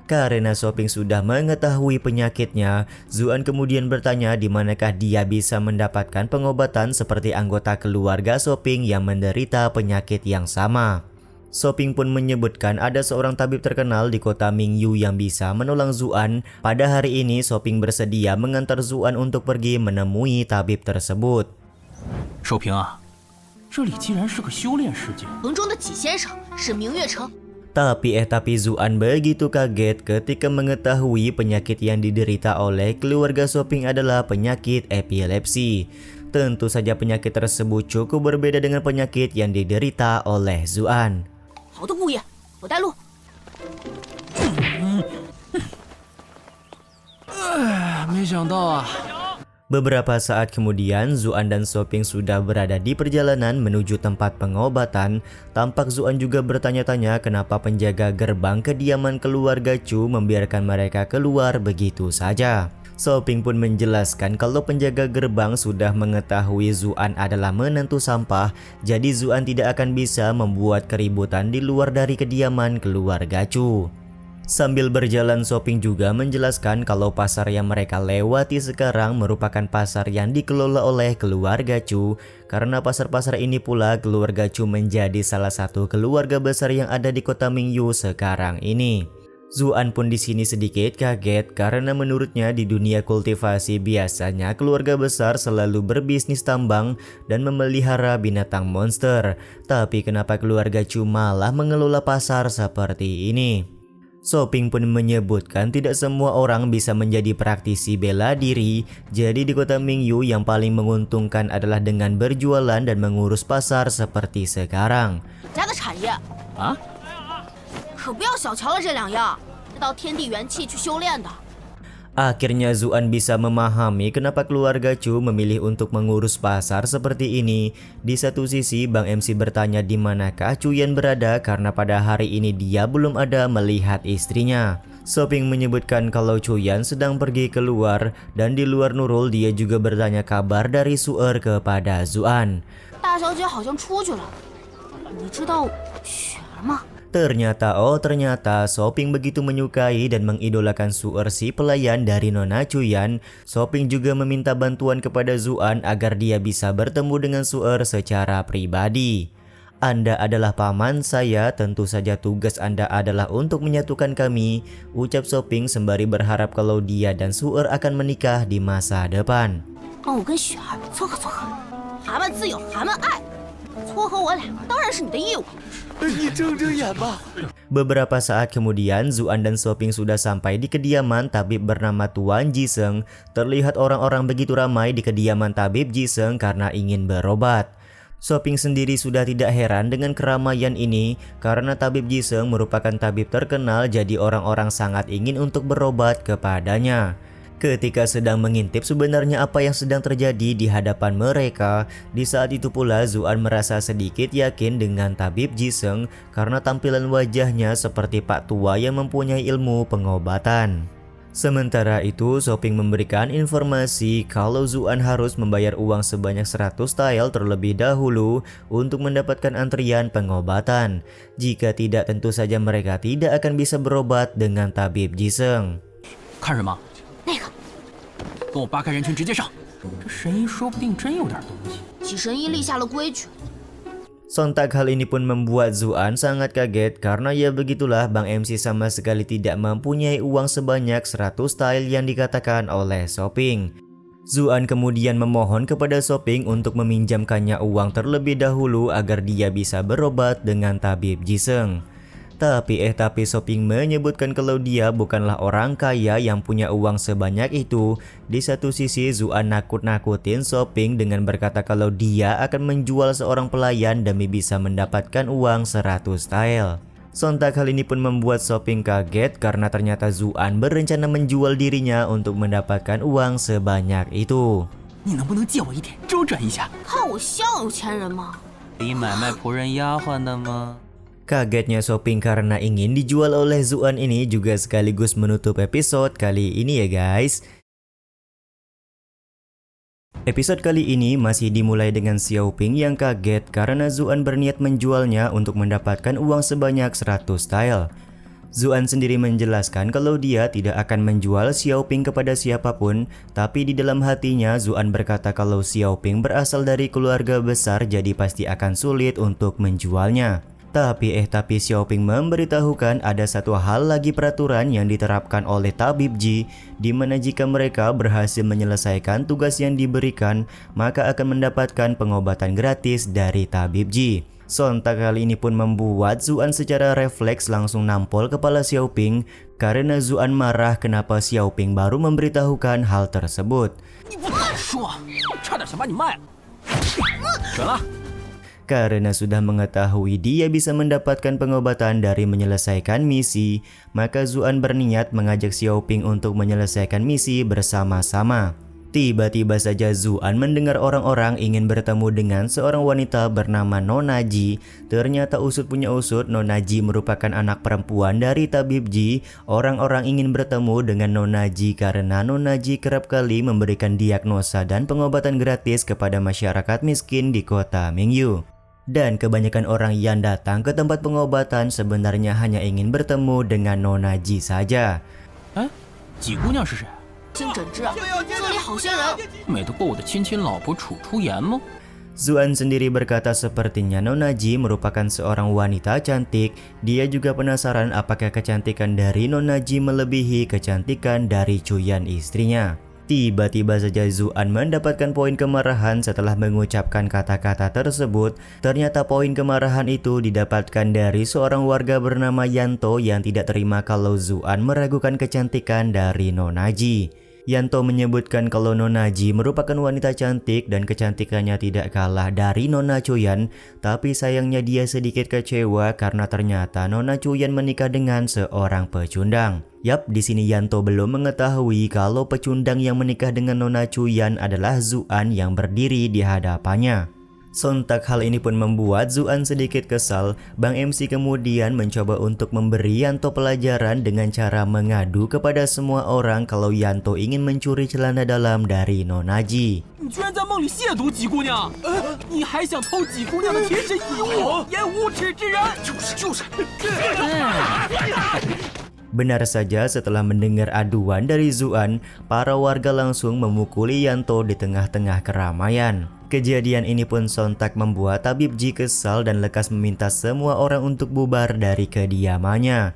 Karena Soping sudah mengetahui penyakitnya, Zuan kemudian bertanya di manakah dia bisa mendapatkan pengobatan seperti anggota keluarga Soping yang menderita penyakit yang sama. Soping pun menyebutkan ada seorang tabib terkenal di kota Mingyu yang bisa menolong Zuan. Pada hari ini, Soping bersedia mengantar Zuan untuk pergi menemui tabib tersebut. 寿平啊，这里竟然是个修炼世界。城中的几先生是明月城。 Tapi Zuan begitu kaget ketika mengetahui penyakit yang diderita oleh keluarga Soping adalah penyakit epilepsi. Tentu saja penyakit tersebut cukup berbeda dengan penyakit yang diderita oleh Zuan. 好的，姑爷，我带路。没想到啊， Beberapa saat kemudian, Zuan dan Soping sudah berada di perjalanan menuju tempat pengobatan. Tampak Zuan juga bertanya-tanya kenapa penjaga gerbang kediaman keluarga Chu membiarkan mereka keluar begitu saja. Soping pun menjelaskan kalau penjaga gerbang sudah mengetahui Zuan adalah menantu sampah, jadi Zuan tidak akan bisa membuat keributan di luar dari kediaman keluarga Chu. Sambil berjalan, Soping juga menjelaskan kalau pasar yang mereka lewati sekarang merupakan pasar yang dikelola oleh keluarga Chu. Karena pasar-pasar ini pula keluarga Chu menjadi salah satu keluarga besar yang ada di kota Mingyu sekarang ini. Zuan pun di sini sedikit kaget karena menurutnya di dunia kultivasi biasanya keluarga besar selalu berbisnis tambang dan memelihara binatang monster. Tapi kenapa keluarga Chu malah mengelola pasar seperti ini? Soping pun menyebutkan tidak semua orang bisa menjadi praktisi bela diri, jadi di kota Mingyu yang paling menguntungkan adalah dengan berjualan dan mengurus pasar seperti sekarang. 家的产业啊，可不要小瞧了这两样，是到天地元气去修炼的。 Akhirnya Zuan bisa memahami kenapa keluarga Chu memilih untuk mengurus pasar seperti ini. Di satu sisi, Bang MC bertanya di manakah Chuyan berada karena pada hari ini dia belum ada melihat istrinya. Soping menyebutkan kalau Chuyan sedang pergi keluar, dan di luar Nurul dia juga bertanya kabar dari Su'er kepada Zuan. 大小姐好像出去了，你知道雪儿吗？ Ternyata Soping begitu menyukai dan mengidolakan Su'er si pelayan dari Nona Chuyan. Soping juga meminta bantuan kepada Zuan agar dia bisa bertemu dengan Su'er secara pribadi. Anda adalah paman saya, tentu saja tugas Anda adalah untuk menyatukan kami, ucap Soping sembari berharap kalau dia dan Su'er akan menikah di masa depan. 帮我跟雪儿撮合撮合，蛤蟆自有蛤蟆爱。撮合我俩当然是你的义务。你睁睁眼吧。 Beberapa saat kemudian, Zuan dan Shoping sudah sampai di kediaman tabib bernama Tuan Jiseng. Terlihat orang-orang begitu ramai di kediaman tabib Jiseng karena ingin berobat. Shoping sendiri sudah tidak heran dengan keramaian ini karena tabib Jiseng merupakan tabib terkenal, jadi orang-orang sangat ingin untuk berobat kepadanya. Ketika sedang mengintip sebenarnya apa yang sedang terjadi di hadapan mereka, di saat itu pula Zuan merasa sedikit yakin dengan tabib Jiseng karena tampilan wajahnya seperti Pak Tua yang mempunyai ilmu pengobatan. Sementara itu, Shoping memberikan informasi kalau Zuan harus membayar uang sebanyak 100 tael terlebih dahulu untuk mendapatkan antrian pengobatan. Jika tidak, tentu saja mereka tidak akan bisa berobat dengan tabib Jiseng. 看什么？ 那个， 跟我扒开人群直接上，这神医说不定真有点东西。 几神医立下了规矩。 Sontak hal ini pun membuat Zuan sangat kaget karena ya begitulah Bang MC sama sekali tidak mempunyai uang sebanyak 100 tael yang dikatakan oleh Shoping. Zuan kemudian memohon kepada Shoping untuk meminjamkannya uang terlebih dahulu agar dia bisa berobat dengan tabib Jiseng. Tapi Shoping menyebutkan kalau dia bukanlah orang kaya yang punya uang sebanyak itu. Di satu sisi Zuan nakut-nakutin Shoping dengan berkata kalau dia akan menjual seorang pelayan demi bisa mendapatkan uang 100 tael. Sontak hal ini pun membuat Shoping kaget karena ternyata Zuan berencana menjual dirinya untuk mendapatkan uang sebanyak itu. 你能不能借我一点，周转一下？ 看我像有钱人吗？ 可以买卖仆人丫鬟的吗？ Kagetnya Shoping karena ingin dijual oleh Zuan ini juga sekaligus menutup episode kali ini ya guys. Episode kali ini masih dimulai dengan Xiaoping yang kaget karena Zuan berniat menjualnya untuk mendapatkan uang sebanyak 100 tael. Zuan sendiri menjelaskan kalau dia tidak akan menjual Xiaoping kepada siapapun, tapi di dalam hatinya Zuan berkata kalau Xiaoping berasal dari keluarga besar jadi pasti akan sulit untuk menjualnya. Tapi Xiaoping memberitahukan ada satu hal lagi peraturan yang diterapkan oleh tabib Ji, di mana jika mereka berhasil menyelesaikan tugas yang diberikan, maka akan mendapatkan pengobatan gratis dari tabib Ji. Sontak kali ini pun membuat Zuan secara refleks langsung nampol kepala Xiaoping karena Zuan marah kenapa Xiaoping baru memberitahukan hal tersebut. 你不敢说，差点想把你卖了。准了。 Karena sudah mengetahui dia bisa mendapatkan pengobatan dari menyelesaikan misi, maka Zuan berniat mengajak Xiaoping untuk menyelesaikan misi bersama-sama. Tiba-tiba saja Zuan mendengar orang-orang ingin bertemu dengan seorang wanita bernama Nona Ji. Ternyata usut punya usut, Nona Ji merupakan anak perempuan dari tabib Ji. Orang-orang ingin bertemu dengan Nona Ji karena Nona Ji kerap kali memberikan diagnosa dan pengobatan gratis kepada masyarakat miskin di kota Mingyu. Dan kebanyakan orang yang datang ke tempat pengobatan sebenarnya hanya ingin bertemu dengan Nona Ji saja. 哎，几姑娘是谁？ 经诊治，这里好些人。 美得过我的亲亲老婆楚出言吗？ Zuan sendiri berkata sepertinya Nona Ji merupakan seorang wanita cantik. Dia juga penasaran apakah kecantikan dari Nona Ji melebihi kecantikan dari Chuyan istrinya. Tiba-tiba saja Zuan mendapatkan poin kemarahan setelah mengucapkan kata-kata tersebut. Ternyata poin kemarahan itu didapatkan dari seorang warga bernama Yanto yang tidak terima kalau Zuan meragukan kecantikan dari Nona Ji. Yanto menyebutkan kalau Nona Ji merupakan wanita cantik dan kecantikannya tidak kalah dari Nona Chuyan, tapi sayangnya dia sedikit kecewa karena ternyata Nona Chuyan menikah dengan seorang pecundang. Yap, di sini Yanto belum mengetahui kalau pecundang yang menikah dengan Nona Chuyan adalah Zuan yang berdiri di hadapannya. Sontak hal ini pun membuat Zuan sedikit kesal. Bang MC kemudian mencoba untuk memberi Yanto pelajaran dengan cara mengadu kepada semua orang kalau Yanto ingin mencuri celana dalam dari Nona Ji. 你居然在梦里亵渎几姑娘！你还想偷几姑娘的贴身衣物，也无耻之人！就是。 Benar saja, setelah mendengar aduan dari Zuan, para warga langsung memukuli Yanto di tengah-tengah keramaian. Kejadian ini pun sontak membuat tabib Ji kesal dan lekas meminta semua orang untuk bubar dari kediamannya.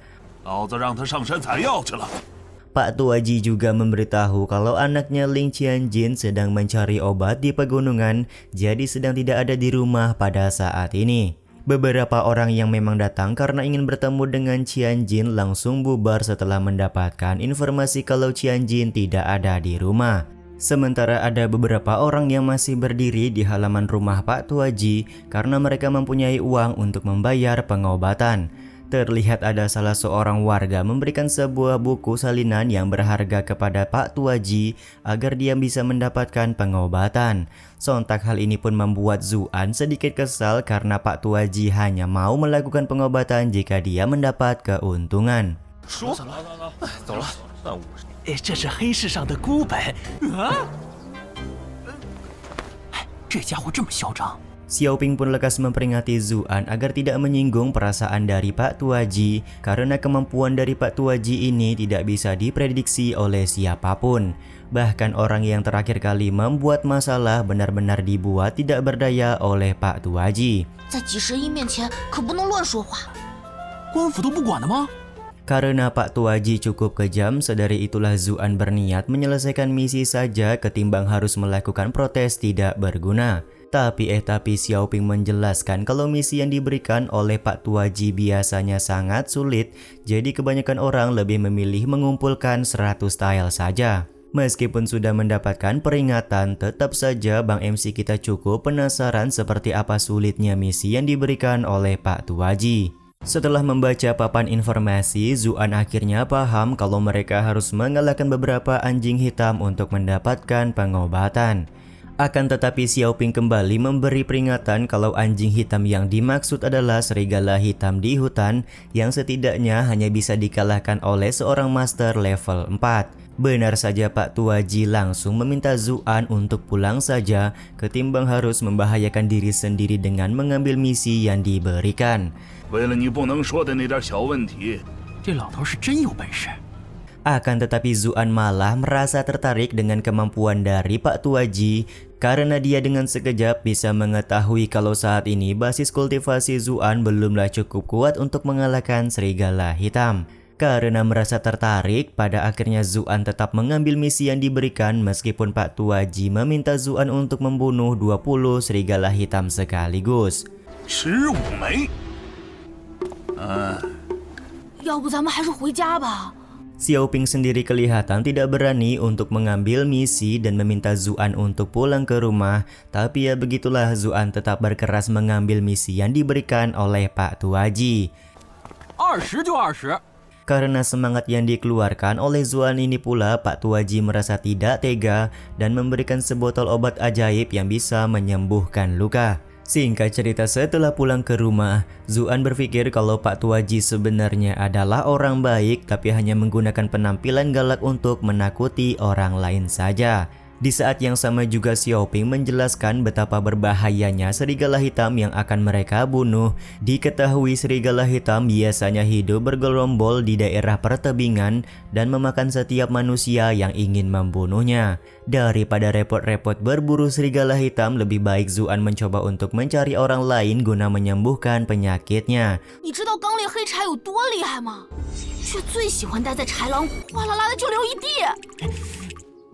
Pak Tuaji juga memberitahu kalau anaknya Ling Qianjin sedang mencari obat di pegunungan, jadi sedang tidak ada di rumah pada saat ini. Beberapa orang yang memang datang karena ingin bertemu dengan Qianjin langsung bubar setelah mendapatkan informasi kalau Qianjin tidak ada di rumah. Sementara ada beberapa orang yang masih berdiri di halaman rumah Pak Tuaji karena mereka mempunyai uang untuk membayar pengobatan. Terlihat ada salah seorang warga memberikan sebuah buku salinan yang berharga kepada Pak Tuaji agar dia bisa mendapatkan pengobatan. Sontak hal ini pun membuat Zuan sedikit kesal karena Pak Tuaji hanya mau melakukan pengobatan jika dia mendapat keuntungan. 这是黑市上的孤本啊！这家伙这么嚣张。 Xiaoping pun lekas memperingati Zuan agar tidak menyinggung perasaan dari Pak Tuaji karena kemampuan dari Pak Tuaji ini tidak bisa diprediksi oleh siapapun. Bahkan orang yang terakhir kali membuat masalah benar-benar dibuat tidak berdaya oleh Pak Tuaji. 在几十亿面前可不能乱说话。官府都不管的吗？ Karena Pak Tuaji cukup kejam, sedari itulah Zuan berniat menyelesaikan misi saja ketimbang harus melakukan protes tidak berguna. Tapi Xiaoping menjelaskan kalau misi yang diberikan oleh Pak Tuaji biasanya sangat sulit, jadi kebanyakan orang lebih memilih mengumpulkan 100 tile saja. Meskipun sudah mendapatkan peringatan, tetap saja Bang MC kita cukup penasaran seperti apa sulitnya misi yang diberikan oleh Pak Tuaji. Setelah membaca papan informasi, Zuan akhirnya paham kalau mereka harus mengalahkan beberapa anjing hitam untuk mendapatkan pengobatan. Akan tetapi Xiaoping kembali memberi peringatan kalau anjing hitam yang dimaksud adalah serigala hitam di hutan yang setidaknya hanya bisa dikalahkan oleh seorang master level 4. Benar saja Pak Tuaji langsung meminta Zuan untuk pulang saja ketimbang harus membahayakan diri sendiri dengan mengambil misi yang diberikan. 为了你不能说的那点小问题， 这老头是真有本事。 Akan tetapi Zuan malah merasa tertarik dengan kemampuan dari Pak Tuaji karena dia dengan sekejap bisa mengetahui kalau saat ini basis kultivasi Zuan belumlah cukup kuat untuk mengalahkan serigala hitam. Karena merasa tertarik, pada akhirnya Zuan tetap mengambil misi yang diberikan meskipun Pak Tuaji meminta Zuan untuk membunuh 20 serigala hitam sekaligus. 15枚。 要不咱们还是回家吧。 Xiaoping sendiri kelihatan tidak berani untuk mengambil misi dan meminta Zuan untuk pulang ke rumah. Tapi ya begitulah, Zuan tetap berkeras mengambil misi yang diberikan oleh Pak Tuaji. 20就20。 Karena semangat yang dikeluarkan oleh Zuan ini pula, Pak Tuaji merasa tidak tega dan memberikan sebotol obat ajaib yang bisa menyembuhkan luka. Singkat cerita, setelah pulang ke rumah, Zuan berpikir kalau Pak Tuaji sebenarnya adalah orang baik tapi hanya menggunakan penampilan galak untuk menakuti orang lain saja. Di saat yang sama juga Xiaoping menjelaskan betapa berbahayanya serigala hitam yang akan mereka bunuh. Diketahui serigala hitam biasanya hidup bergerombol di daerah pertebingan dan memakan setiap manusia yang ingin membunuhnya. Daripada repot-repot berburu serigala hitam, lebih baik Zuan mencoba untuk mencari orang lain guna menyembuhkan penyakitnya. 你知道刚烈黑柴有多厉害吗？却最喜欢待在豺狼谷，哗啦啦的就流一地。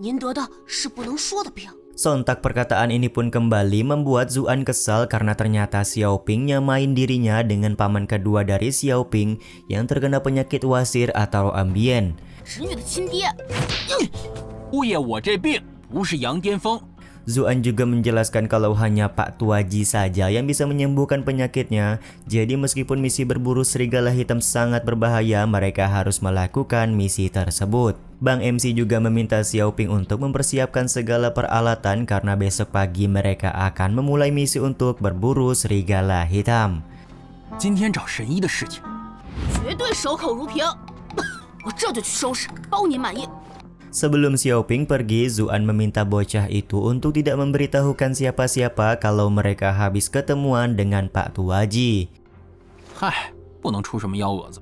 您得的是不能说的病。 Sontak perkataan ini pun kembali membuat Zuan kesal karena ternyata Xiaoping nyamain dirinya dengan paman kedua dari Xiaoping yang terkena penyakit wasir atau ambien. 侄女的亲爹。姑爷，我这病不是羊癫疯。 Zuan juga menjelaskan kalau hanya Pak Tuaji saja yang bisa menyembuhkan penyakitnya. Jadi meskipun misi berburu serigala hitam sangat berbahaya, mereka harus melakukan misi tersebut. Bang MC juga meminta Xiaoping untuk mempersiapkan segala peralatan karena besok pagi mereka akan memulai misi untuk berburu serigala hitam. 今天找神医的事情，绝对守口如瓶。我这就去收拾，包您满意。 Sebelum Xiaoping pergi, Zuan meminta bocah itu untuk tidak memberitahukan siapa-siapa kalau mereka habis ketemuan dengan Pak Tuaji. 嗨，不能出什么幺蛾子。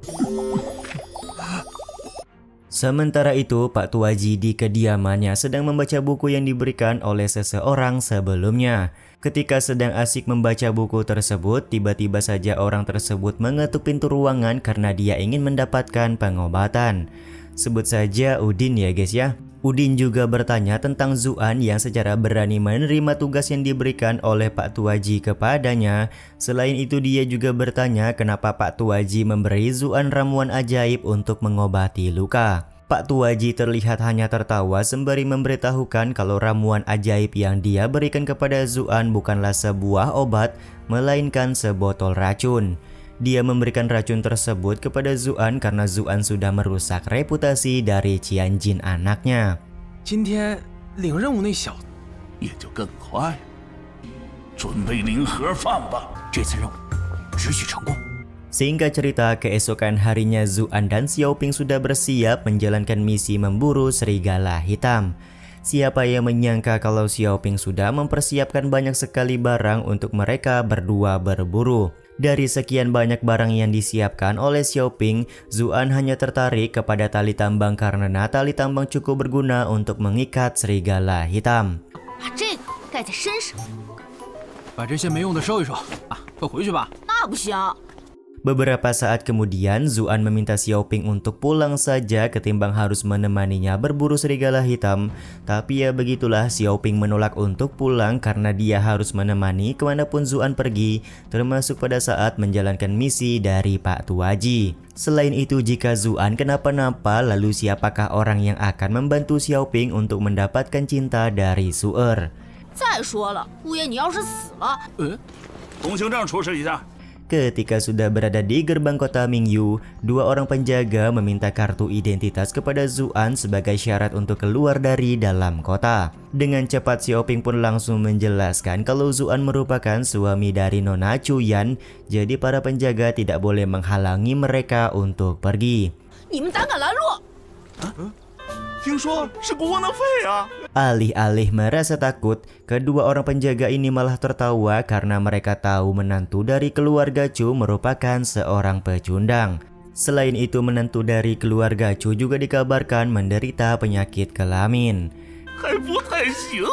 Sementara itu, Pak Tuaji di kediamannya sedang membaca buku yang diberikan oleh seseorang sebelumnya. Ketika sedang asik membaca buku tersebut, tiba-tiba saja orang tersebut mengetuk pintu ruangan karena dia ingin mendapatkan pengobatan. Sebut saja Udin ya guys ya. Udin juga bertanya tentang Zuan yang secara berani menerima tugas yang diberikan oleh Pak Tuaji kepadanya. Selain itu dia juga bertanya kenapa Pak Tuaji memberi Zuan ramuan ajaib untuk mengobati luka. Pak Tuaji terlihat hanya tertawa sembari memberitahukan kalau ramuan ajaib yang dia berikan kepada Zuan bukanlah sebuah obat, melainkan sebotol racun. Dia memberikan racun tersebut kepada Zuan karena Zuan sudah merusak reputasi dari Qianjin anaknya. 今天领任务那小子也就更快。准备领盒饭吧，这次任务只许成功。 Singkat cerita, keesokan harinya Zuan dan Xiaoping sudah bersiap menjalankan misi memburu serigala hitam. Siapa yang menyangka kalau Xiaoping sudah mempersiapkan banyak sekali barang untuk mereka berdua berburu. Dari sekian banyak barang yang disiapkan oleh Xiaoping, Zuan hanya tertarik kepada tali tambang karena tali tambang cukup berguna untuk mengikat serigala hitam. 把这个盖在身上。把这些没用的收一收啊，快回去吧。那不行。 Beberapa saat kemudian, Zuan meminta Xiaoping untuk pulang saja ketimbang harus menemaninya berburu serigala hitam. Tapi ya begitulah, Xiaoping menolak untuk pulang karena dia harus menemani kemanapun Zuan pergi, termasuk pada saat menjalankan misi dari Pak Tuaji. Selain itu, jika Zuan kenapa-napa, lalu siapakah orang yang akan membantu Xiaoping untuk mendapatkan cinta dari Su'er? 再说了，姑爷你要是死了，通行证出示一下。 Ketika sudah berada di gerbang kota Mingyu, dua orang penjaga meminta kartu identitas kepada Zuan sebagai syarat untuk keluar dari dalam kota. Dengan cepat Xiaoping pun langsung menjelaskan kalau Zuan merupakan suami dari Nona Chuyan, jadi para penjaga tidak boleh menghalangi mereka untuk pergi. 你们胆敢拦路？ 听说是国王的肺啊！ Alih-alih merasa takut, kedua orang penjaga ini malah tertawa karena mereka tahu menantu dari keluarga Chu merupakan seorang pecundang. Selain itu, menantu dari keluarga Chu juga dikabarkan menderita penyakit kelamin. 还不太行。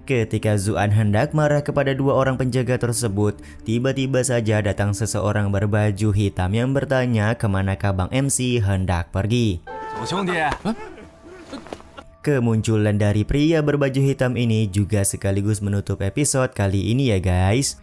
Ketika Zuan hendak marah kepada dua orang penjaga tersebut, tiba-tiba saja datang seseorang berbaju hitam yang bertanya kemanakah Bang MC hendak pergi. 走兄弟， Kemunculan dari pria berbaju hitam ini juga sekaligus menutup episode kali ini ya guys.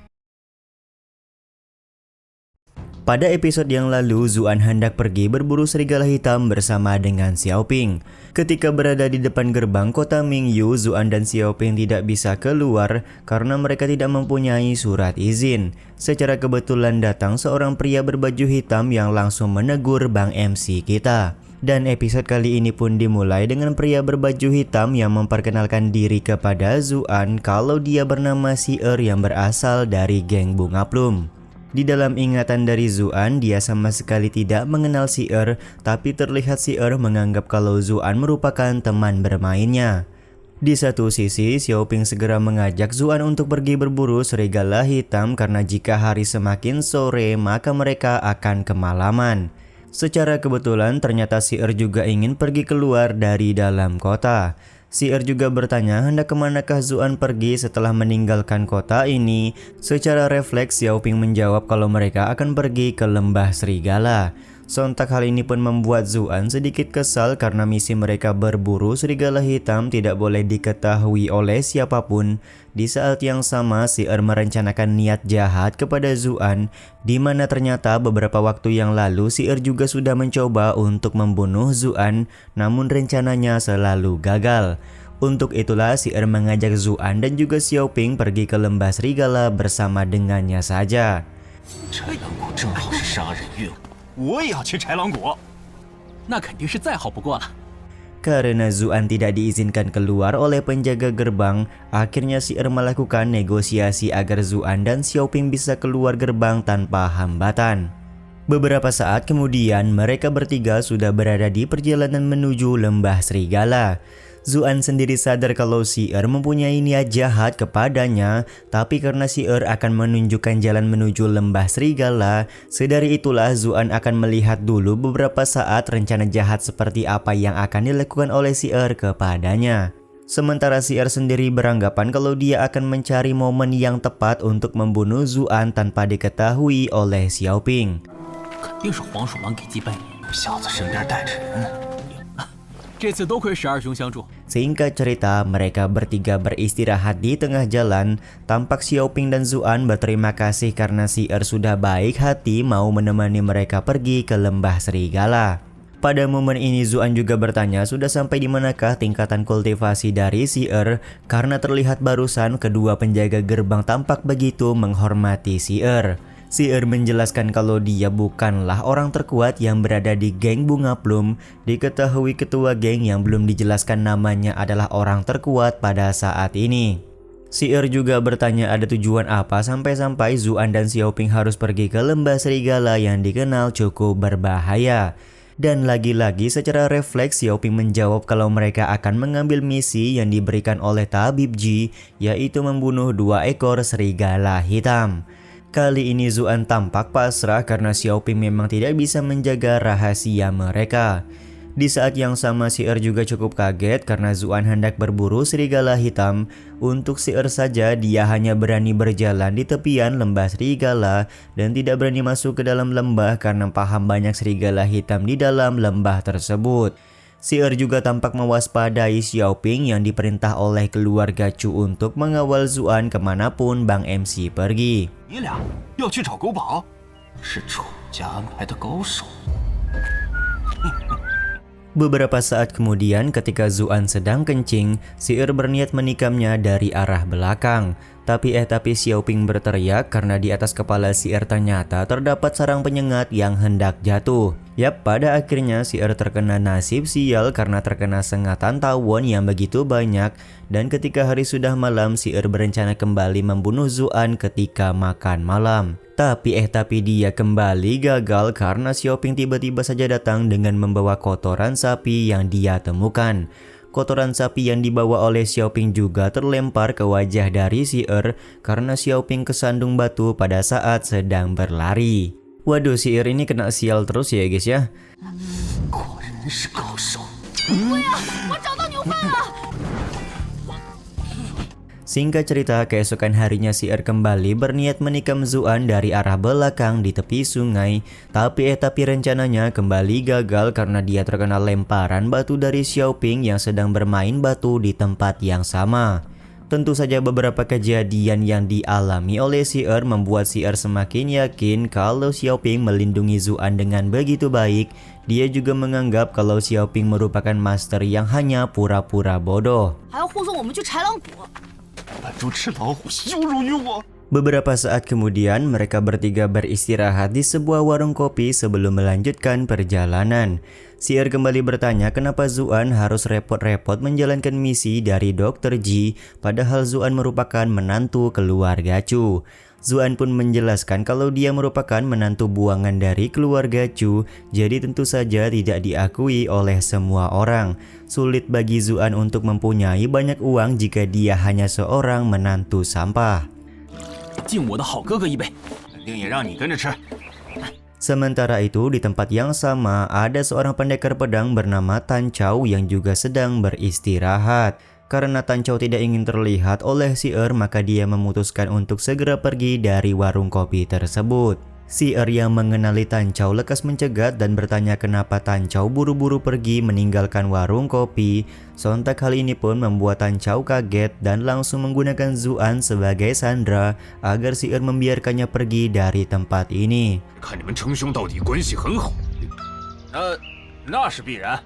Pada episode yang lalu, Zuan hendak pergi berburu serigala hitam bersama dengan Xiaoping. Ketika berada di depan gerbang kota Mingyu, Zuan dan Xiaoping tidak bisa keluar karena mereka tidak mempunyai surat izin. Secara kebetulan datang seorang pria berbaju hitam yang langsung menegur Bang MC kita. Dan episode kali ini pun dimulai dengan pria berbaju hitam yang memperkenalkan diri kepada Zuan kalau dia bernama Si'er yang berasal dari geng Bunga Plum. Di dalam ingatan dari Zuan, dia sama sekali tidak mengenal Si'er, tapi terlihat Si'er menganggap kalau Zuan merupakan teman bermainnya. Di satu sisi, Xiaoping segera mengajak Zuan untuk pergi berburu serigala hitam karena jika hari semakin sore, maka mereka akan kemalaman. Secara kebetulan ternyata Si'er juga ingin pergi keluar dari dalam kota. Si'er juga bertanya hendak kemanakah Zuan pergi setelah meninggalkan kota ini. Secara refleks Xiaoping menjawab kalau mereka akan pergi ke lembah serigala. Sontak hal ini pun membuat Zuan sedikit kesal karena misi mereka berburu serigala hitam tidak boleh diketahui oleh siapapun. Di saat yang sama, Si'er merencanakan niat jahat kepada Zuan, di mana ternyata beberapa waktu yang lalu Si'er juga sudah mencoba untuk membunuh Zuan, namun rencananya selalu gagal. Untuk itulah Si'er mengajak Zuan dan juga Xiaoping pergi ke lembah serigala bersama dengannya saja. 这杨谷正好是杀人越货，我也要去豺狼谷。那肯定是再好不过了。 Karena Zuan tidak diizinkan keluar oleh penjaga gerbang, akhirnya Si'er melakukan negosiasi agar Zuan dan Xiaoping bisa keluar gerbang tanpa hambatan. Beberapa saat kemudian, mereka bertiga sudah berada di perjalanan menuju lembah serigala. Zuan sendiri sadar kalau Si'er mempunyai niat jahat kepadanya, tapi karena Si'er akan menunjukkan jalan menuju lembah serigala, sedari itulah Zuan akan melihat dulu beberapa saat rencana jahat seperti apa yang akan dilakukan oleh Si'er kepadanya. Sementara Si'er sendiri beranggapan kalau dia akan mencari momen yang tepat untuk membunuh Zuan tanpa diketahui oleh Xiaoping. 肯定是黄鼠狼给鸡拜年，小子身边带着人呢。这次多亏12兄相助。 Singkat cerita, mereka bertiga beristirahat di tengah jalan. Tampak Xiaoping dan Zuan berterima kasih karena Si sudah baik hati mau menemani mereka pergi ke lembah serigala. Pada momen ini Zuan juga bertanya sudah sampai di manakah tingkatan kultivasi dari Si karena terlihat barusan kedua penjaga gerbang tampak begitu menghormati Si Si menjelaskan kalau dia bukanlah orang terkuat yang berada di geng Bunga Plum. Diketahui ketua geng yang belum dijelaskan namanya adalah orang terkuat pada saat ini. Si juga bertanya ada tujuan apa sampai-sampai Zuan dan Xiaoping harus pergi ke lembah serigala yang dikenal cukup berbahaya. Dan lagi-lagi secara refleks Xiaoping menjawab kalau mereka akan mengambil misi yang diberikan oleh Tabib Ji, yaitu membunuh 2 ekor serigala hitam. Kali ini Zuan tampak pasrah karena Xiaoping memang tidak bisa menjaga rahasia mereka. Di saat yang sama Si juga cukup kaget karena Zuan hendak berburu serigala hitam. Untuk Si saja dia hanya berani berjalan di tepian lembah serigala dan tidak berani masuk ke dalam lembah karena paham banyak serigala hitam di dalam lembah tersebut. Si juga tampak mewaspadai Xiaoping yang diperintah oleh keluarga Chu untuk mengawal Zuan kemanapun Bang MC pergi. 你俩要去找狗宝，是楚家安排的高手。 Beberapa saat kemudian ketika Zuan sedang kencing, Si berniat menikamnya dari arah belakang. Tapi Xiaoping berteriak karena di atas kepala Si ternyata terdapat sarang penyengat yang hendak jatuh. Yap, pada akhirnya Si terkena nasib sial karena terkena sengatan tawon yang begitu banyak. Dan ketika hari sudah malam, Si berencana kembali membunuh Zuan ketika makan malam. Tapi dia kembali gagal karena Xiaoping tiba-tiba saja datang dengan membawa kotoran sapi yang dia temukan. Kotoran sapi yang dibawa oleh Xiaoping juga terlempar ke wajah dari Si karena Xiaoping kesandung batu pada saat sedang berlari. Waduh, Si ini kena sial terus ya guys ya. 果然是高手。对呀，我找到牛粪了。 Singkat cerita, keesokan harinya Si kembali berniat menikam Zuan dari arah belakang di tepi sungai. Tapi rencananya kembali gagal karena dia terkena lemparan batu dari Xiaoping yang sedang bermain batu di tempat yang sama. Tentu saja beberapa kejadian yang dialami oleh Si membuat Si semakin yakin kalau Xiaoping melindungi Zuan dengan begitu baik. Dia juga menganggap kalau Xiaoping merupakan master yang hanya pura-pura bodoh. 还要护送我们去豺狼谷。 扮猪吃老虎，羞辱于我。 Beberapa saat kemudian mereka bertiga beristirahat di sebuah warung kopi sebelum melanjutkan perjalanan. Si kembali bertanya kenapa Zuan harus repot-repot menjalankan misi dari Dr. Ji, padahal Zuan merupakan menantu keluarga Chu. Zuan pun menjelaskan kalau dia merupakan menantu buangan dari keluarga Chu, jadi tentu saja tidak diakui oleh semua orang. Sulit bagi Zuan untuk mempunyai banyak uang jika dia hanya seorang menantu sampah. 敬我的好哥哥一杯。令也让你跟着吃。 Sementara itu di tempat yang sama ada seorang pendekar pedang bernama Tan Chao yang juga sedang beristirahat. Karena Tan Chao tidak ingin terlihat oleh Si maka dia memutuskan untuk segera pergi dari warung kopi tersebut. Si yang mengenali Tan Chao lekas mencegat dan bertanya kenapa Tan Chao buru-buru pergi meninggalkan warung kopi. Sontak hal ini pun membuat Tan Chao kaget dan langsung menggunakan Zuan sebagai sandera agar Si membiarkannya pergi dari tempat ini. 看你们称兄道弟，关系很好。那是必然。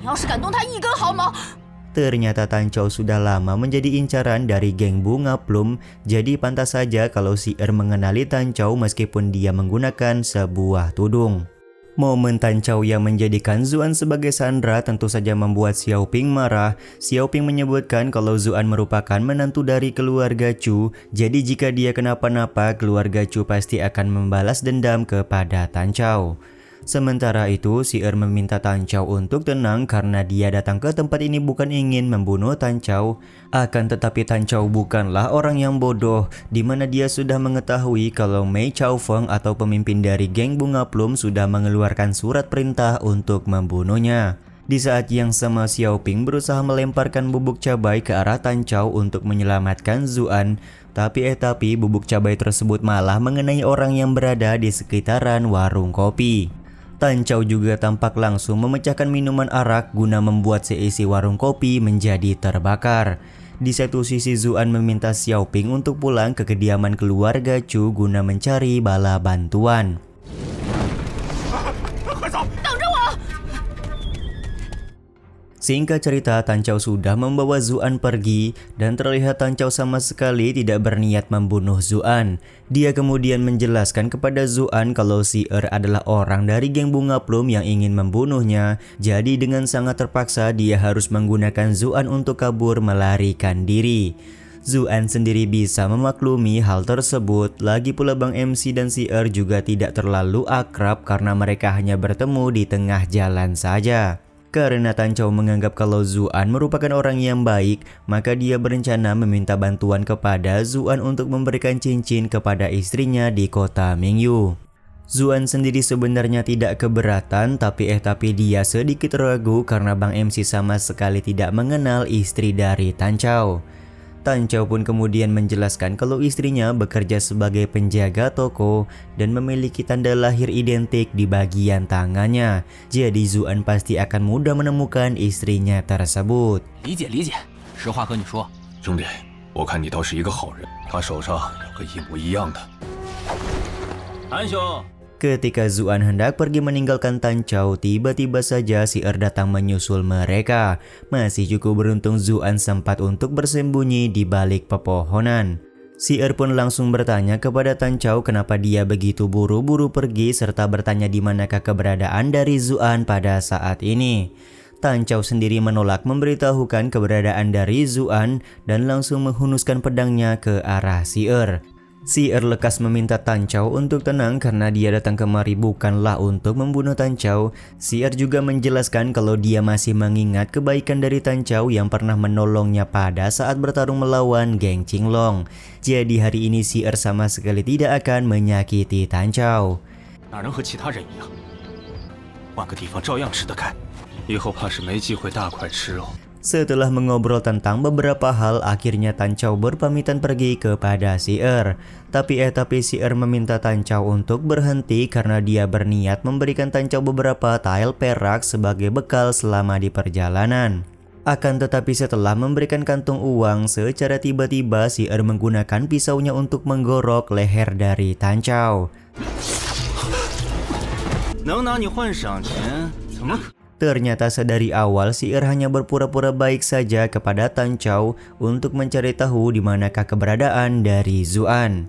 你要是敢动他一根毫毛， Ternyata Tan Chao sudah lama menjadi incaran dari geng Bunga Plum, jadi pantas saja kalau Si mengenali Tan Chao meskipun dia menggunakan sebuah tudung. Momen Tan Chao yang menjadikan Zuan sebagai sandera tentu saja membuat Xiaoping marah. Xiaoping menyebutkan kalau Zuan merupakan menantu dari keluarga Chu, jadi jika dia kenapa-napa keluarga Chu pasti akan membalas dendam kepada Tan Chao. Sementara itu, Si meminta Tan Chao untuk tenang karena dia datang ke tempat ini bukan ingin membunuh Tan Chao. Akan tetapi Tan Chao bukanlah orang yang bodoh, di mana dia sudah mengetahui kalau Mei Chao Feng atau pemimpin dari geng Bunga Plum sudah mengeluarkan surat perintah untuk membunuhnya. Di saat yang sama Xiaoping berusaha melemparkan bubuk cabai ke arah Tan Chao untuk menyelamatkan Zuan. Tapi bubuk cabai tersebut malah mengenai orang yang berada di sekitaran warung kopi. Tan Chow juga tampak langsung memecahkan minuman arak guna membuat seisi warung kopi menjadi terbakar. Di satu sisi Zuan meminta Xiaoping untuk pulang ke kediaman keluarga Chu guna mencari bala bantuan. Singkat cerita, Tan Chow sudah membawa Zuan pergi dan terlihat Tan Chow sama sekali tidak berniat membunuh Zuan. Dia kemudian menjelaskan kepada Zuan kalau si adalah orang dari geng Bunga Plum yang ingin membunuhnya. Jadi dengan sangat terpaksa dia harus menggunakan Zuan untuk kabur melarikan diri. Zuan sendiri bisa memaklumi hal tersebut. Lagi pula Bang MC dan si juga tidak terlalu akrab karena mereka hanya bertemu di tengah jalan saja. Karena Tan Chow menganggap kalau Zuan merupakan orang yang baik, maka dia berencana meminta bantuan kepada Zuan untuk memberikan cincin kepada istrinya di kota Mingyu. Zuan sendiri sebenarnya tidak keberatan, tapi dia sedikit ragu karena Bang MC sama sekali tidak mengenal istri dari Tan Chow. Tan Chow pun kemudian menjelaskan kalau istrinya bekerja sebagai penjaga toko dan memiliki tanda lahir identik di bagian tangannya. Jadi Zuan pasti akan mudah menemukan istrinya tersebut. 理解理解，实话和你说，兄弟，我看你倒是一个好人。他手上有个一模一样的。韩兄。 Ketika Zuan hendak pergi meninggalkan Tan Chow, tiba-tiba saja si datang menyusul mereka. Masih cukup beruntung Zuan sempat untuk bersembunyi di balik pepohonan. Si pun langsung bertanya kepada Tan Chow kenapa dia begitu buru-buru pergi serta bertanya di manakah keberadaan dari Zuan pada saat ini. Tan Chow sendiri menolak memberitahukan keberadaan dari Zuan dan langsung menghunuskan pedangnya ke arah si Si lekas meminta Tan Chow untuk tenang karena dia datang kemari bukanlah untuk membunuh Tan Chow. Si juga menjelaskan kalau dia masih mengingat kebaikan dari Tan Chow yang pernah menolongnya pada saat bertarung melawan geng Qinglong. Jadi hari ini si sama sekali tidak akan menyakiti Tan Chow. 哪能和其他人一样？换个地方照样吃得开，以后怕是没机会大块吃肉。 Setelah mengobrol tentang beberapa hal, akhirnya Tan Chow berpamitan pergi kepada si Tapi si meminta Tan Chow untuk berhenti karena dia berniat memberikan Tan Chow beberapa tile perak sebagai bekal selama di perjalanan. Akan tetapi setelah memberikan kantung uang, secara tiba-tiba si menggunakan pisaunya untuk menggorok leher dari Tan Chow. 能拿你换赏钱，怎么可？ Ternyata sedari awal si hanya berpura-pura baik saja kepada Tan Chow untuk mencari tahu di manakah keberadaan dari Zuan.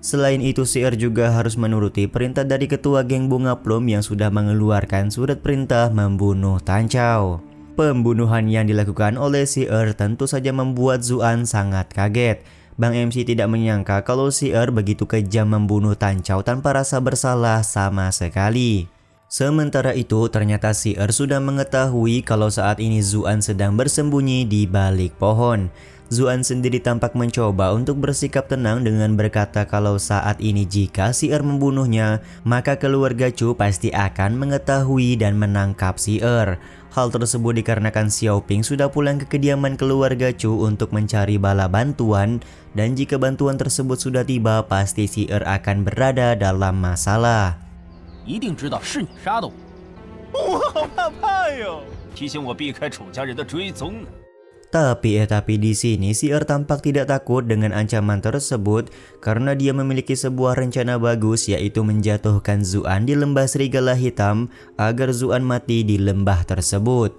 Selain itu si juga harus menuruti perintah dari ketua geng Bunga Plum yang sudah mengeluarkan surat perintah membunuh Tan Chow. Pembunuhan yang dilakukan oleh si tentu saja membuat Zuan sangat kaget. Bang MC tidak menyangka kalau si begitu kejam membunuh Tan Chow tanpa rasa bersalah sama sekali. Sementara itu, ternyata si sudah mengetahui kalau saat ini Zuan sedang bersembunyi di balik pohon. Zuan sendiri tampak mencoba untuk bersikap tenang dengan berkata kalau saat ini jika si membunuhnya, maka keluarga Chu pasti akan mengetahui dan menangkap si Hal tersebut dikarenakan Xiaoping sudah pulang ke kediaman keluarga Chu untuk mencari bala bantuan, dan jika bantuan tersebut sudah tiba, pasti si akan berada dalam masalah. 一定知道是你杀的我。我好怕怕哟！提醒我避开楚家人的追踪呢。 Tapi di sini si tampak tidak takut dengan ancaman tersebut karena dia memiliki sebuah rencana bagus, yaitu menjatuhkan Zuan di lembah serigala hitam agar Zuan mati di lembah tersebut.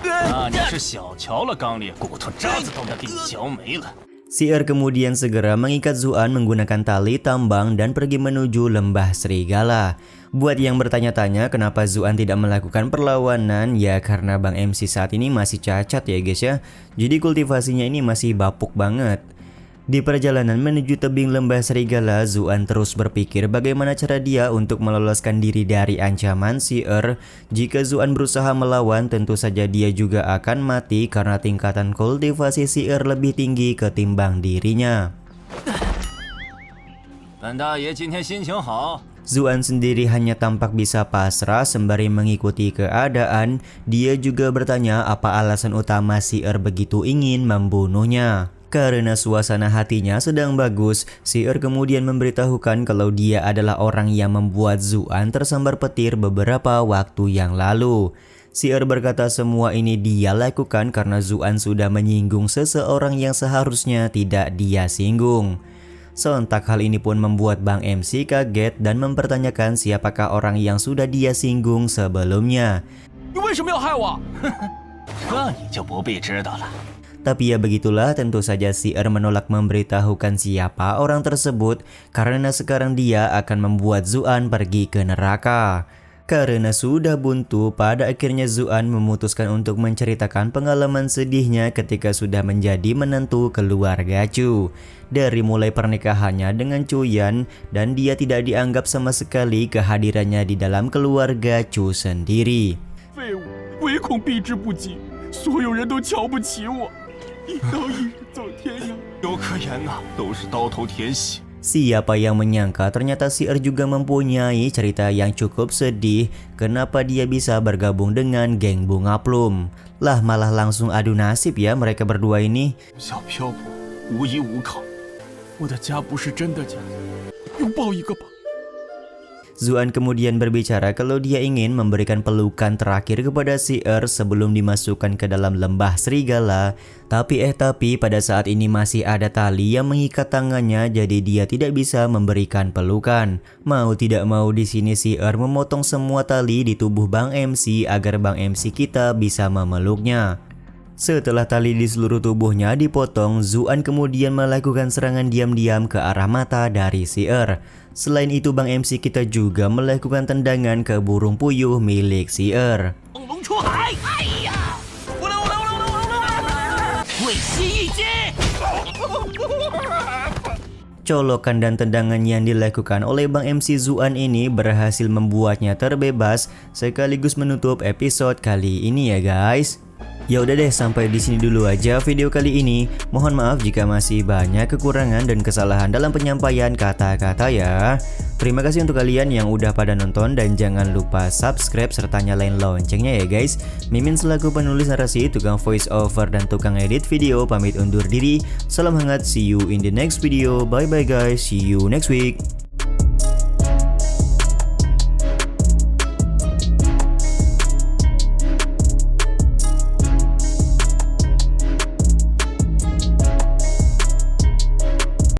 那你是小瞧了刚烈，骨头渣子都要给你嚼没了。 Si kemudian segera mengikat Zuan menggunakan tali tambang dan pergi menuju lembah serigala. Buat yang bertanya-tanya kenapa Zuan tidak melakukan perlawanan, ya karena Bang MC saat ini masih cacat ya guys ya. Jadi kultivasinya ini masih bapuk banget. Di perjalanan menuju tebing lembah serigala, Zuan terus berpikir bagaimana cara dia untuk meloloskan diri dari ancaman si Jika Zuan berusaha melawan, tentu saja dia juga akan mati karena tingkatan kultivasi si lebih tinggi ketimbang dirinya. Zuan sendiri hanya tampak bisa pasrah sembari mengikuti keadaan. Dia juga bertanya apa alasan utama si begitu ingin membunuhnya. Karena suasana hatinya sedang bagus, Si kemudian memberitahukan kalau dia adalah orang yang membuat Zuan tersambar petir beberapa waktu yang lalu. Si berkata semua ini dia lakukan karena Zuan sudah menyinggung seseorang yang seharusnya tidak dia singgung. Sontak hal ini pun membuat Bang MC kaget dan mempertanyakan siapakah orang yang sudah dia singgung sebelumnya. 你为什么要害我？ 这你就不必知道了。 Tapi ya begitulah, tentu saja Si menolak memberitahukan siapa orang tersebut karena sekarang dia akan membuat Zuan pergi ke neraka. Karena sudah buntu, pada akhirnya Zuan memutuskan untuk menceritakan pengalaman sedihnya ketika sudah menjadi menantu keluarga Chu. Dari mulai pernikahannya dengan Chu Yan dan dia tidak dianggap sama sekali kehadirannya di dalam keluarga Chu sendiri. 废物，唯恐避之不及，所有人都瞧不起我，一刀一人走天涯。有可言呐，都是刀头舔血。 Siapa yang menyangka ternyata Si juga mempunyai cerita yang cukup sedih. Kenapa dia bisa bergabung dengan geng Bunga Plum? Lah malah langsung adu nasib ya mereka berdua ini. 小漂泊，无依无靠，我的家不是真的家，拥抱一个吧。 Zuan kemudian berbicara kalau dia ingin memberikan pelukan terakhir kepada Si sebelum dimasukkan ke dalam lembah serigala. Tapi pada saat ini masih ada tali yang mengikat tangannya, jadi dia tidak bisa memberikan pelukan. Mau tidak mau di sini Si memotong semua tali di tubuh Bang MC agar Bang MC kita bisa memeluknya. Setelah tali di seluruh tubuhnya dipotong, Zuan kemudian melakukan serangan diam-diam ke arah mata dari Si. Selain itu, Bang MC kita juga melakukan tendangan ke burung puyuh milik Si. 龙出海！哎呀！我来！尾息一击！ Colokan dan tendangan yang dilakukan oleh Bang MC Zuan ini berhasil membuatnya terbebas sekaligus menutup episode kali ini ya guys. Ya udah deh, sampai di sini dulu aja video kali ini. Mohon maaf jika masih banyak kekurangan dan kesalahan dalam penyampaian kata-kata ya. Terima kasih untuk kalian yang udah pada nonton dan jangan lupa subscribe serta nyalain loncengnya ya guys. Mimin selaku penulis narasi, tukang voice over dan tukang edit video pamit undur diri. Salam hangat, see you in the next video. Bye bye guys, see you next week.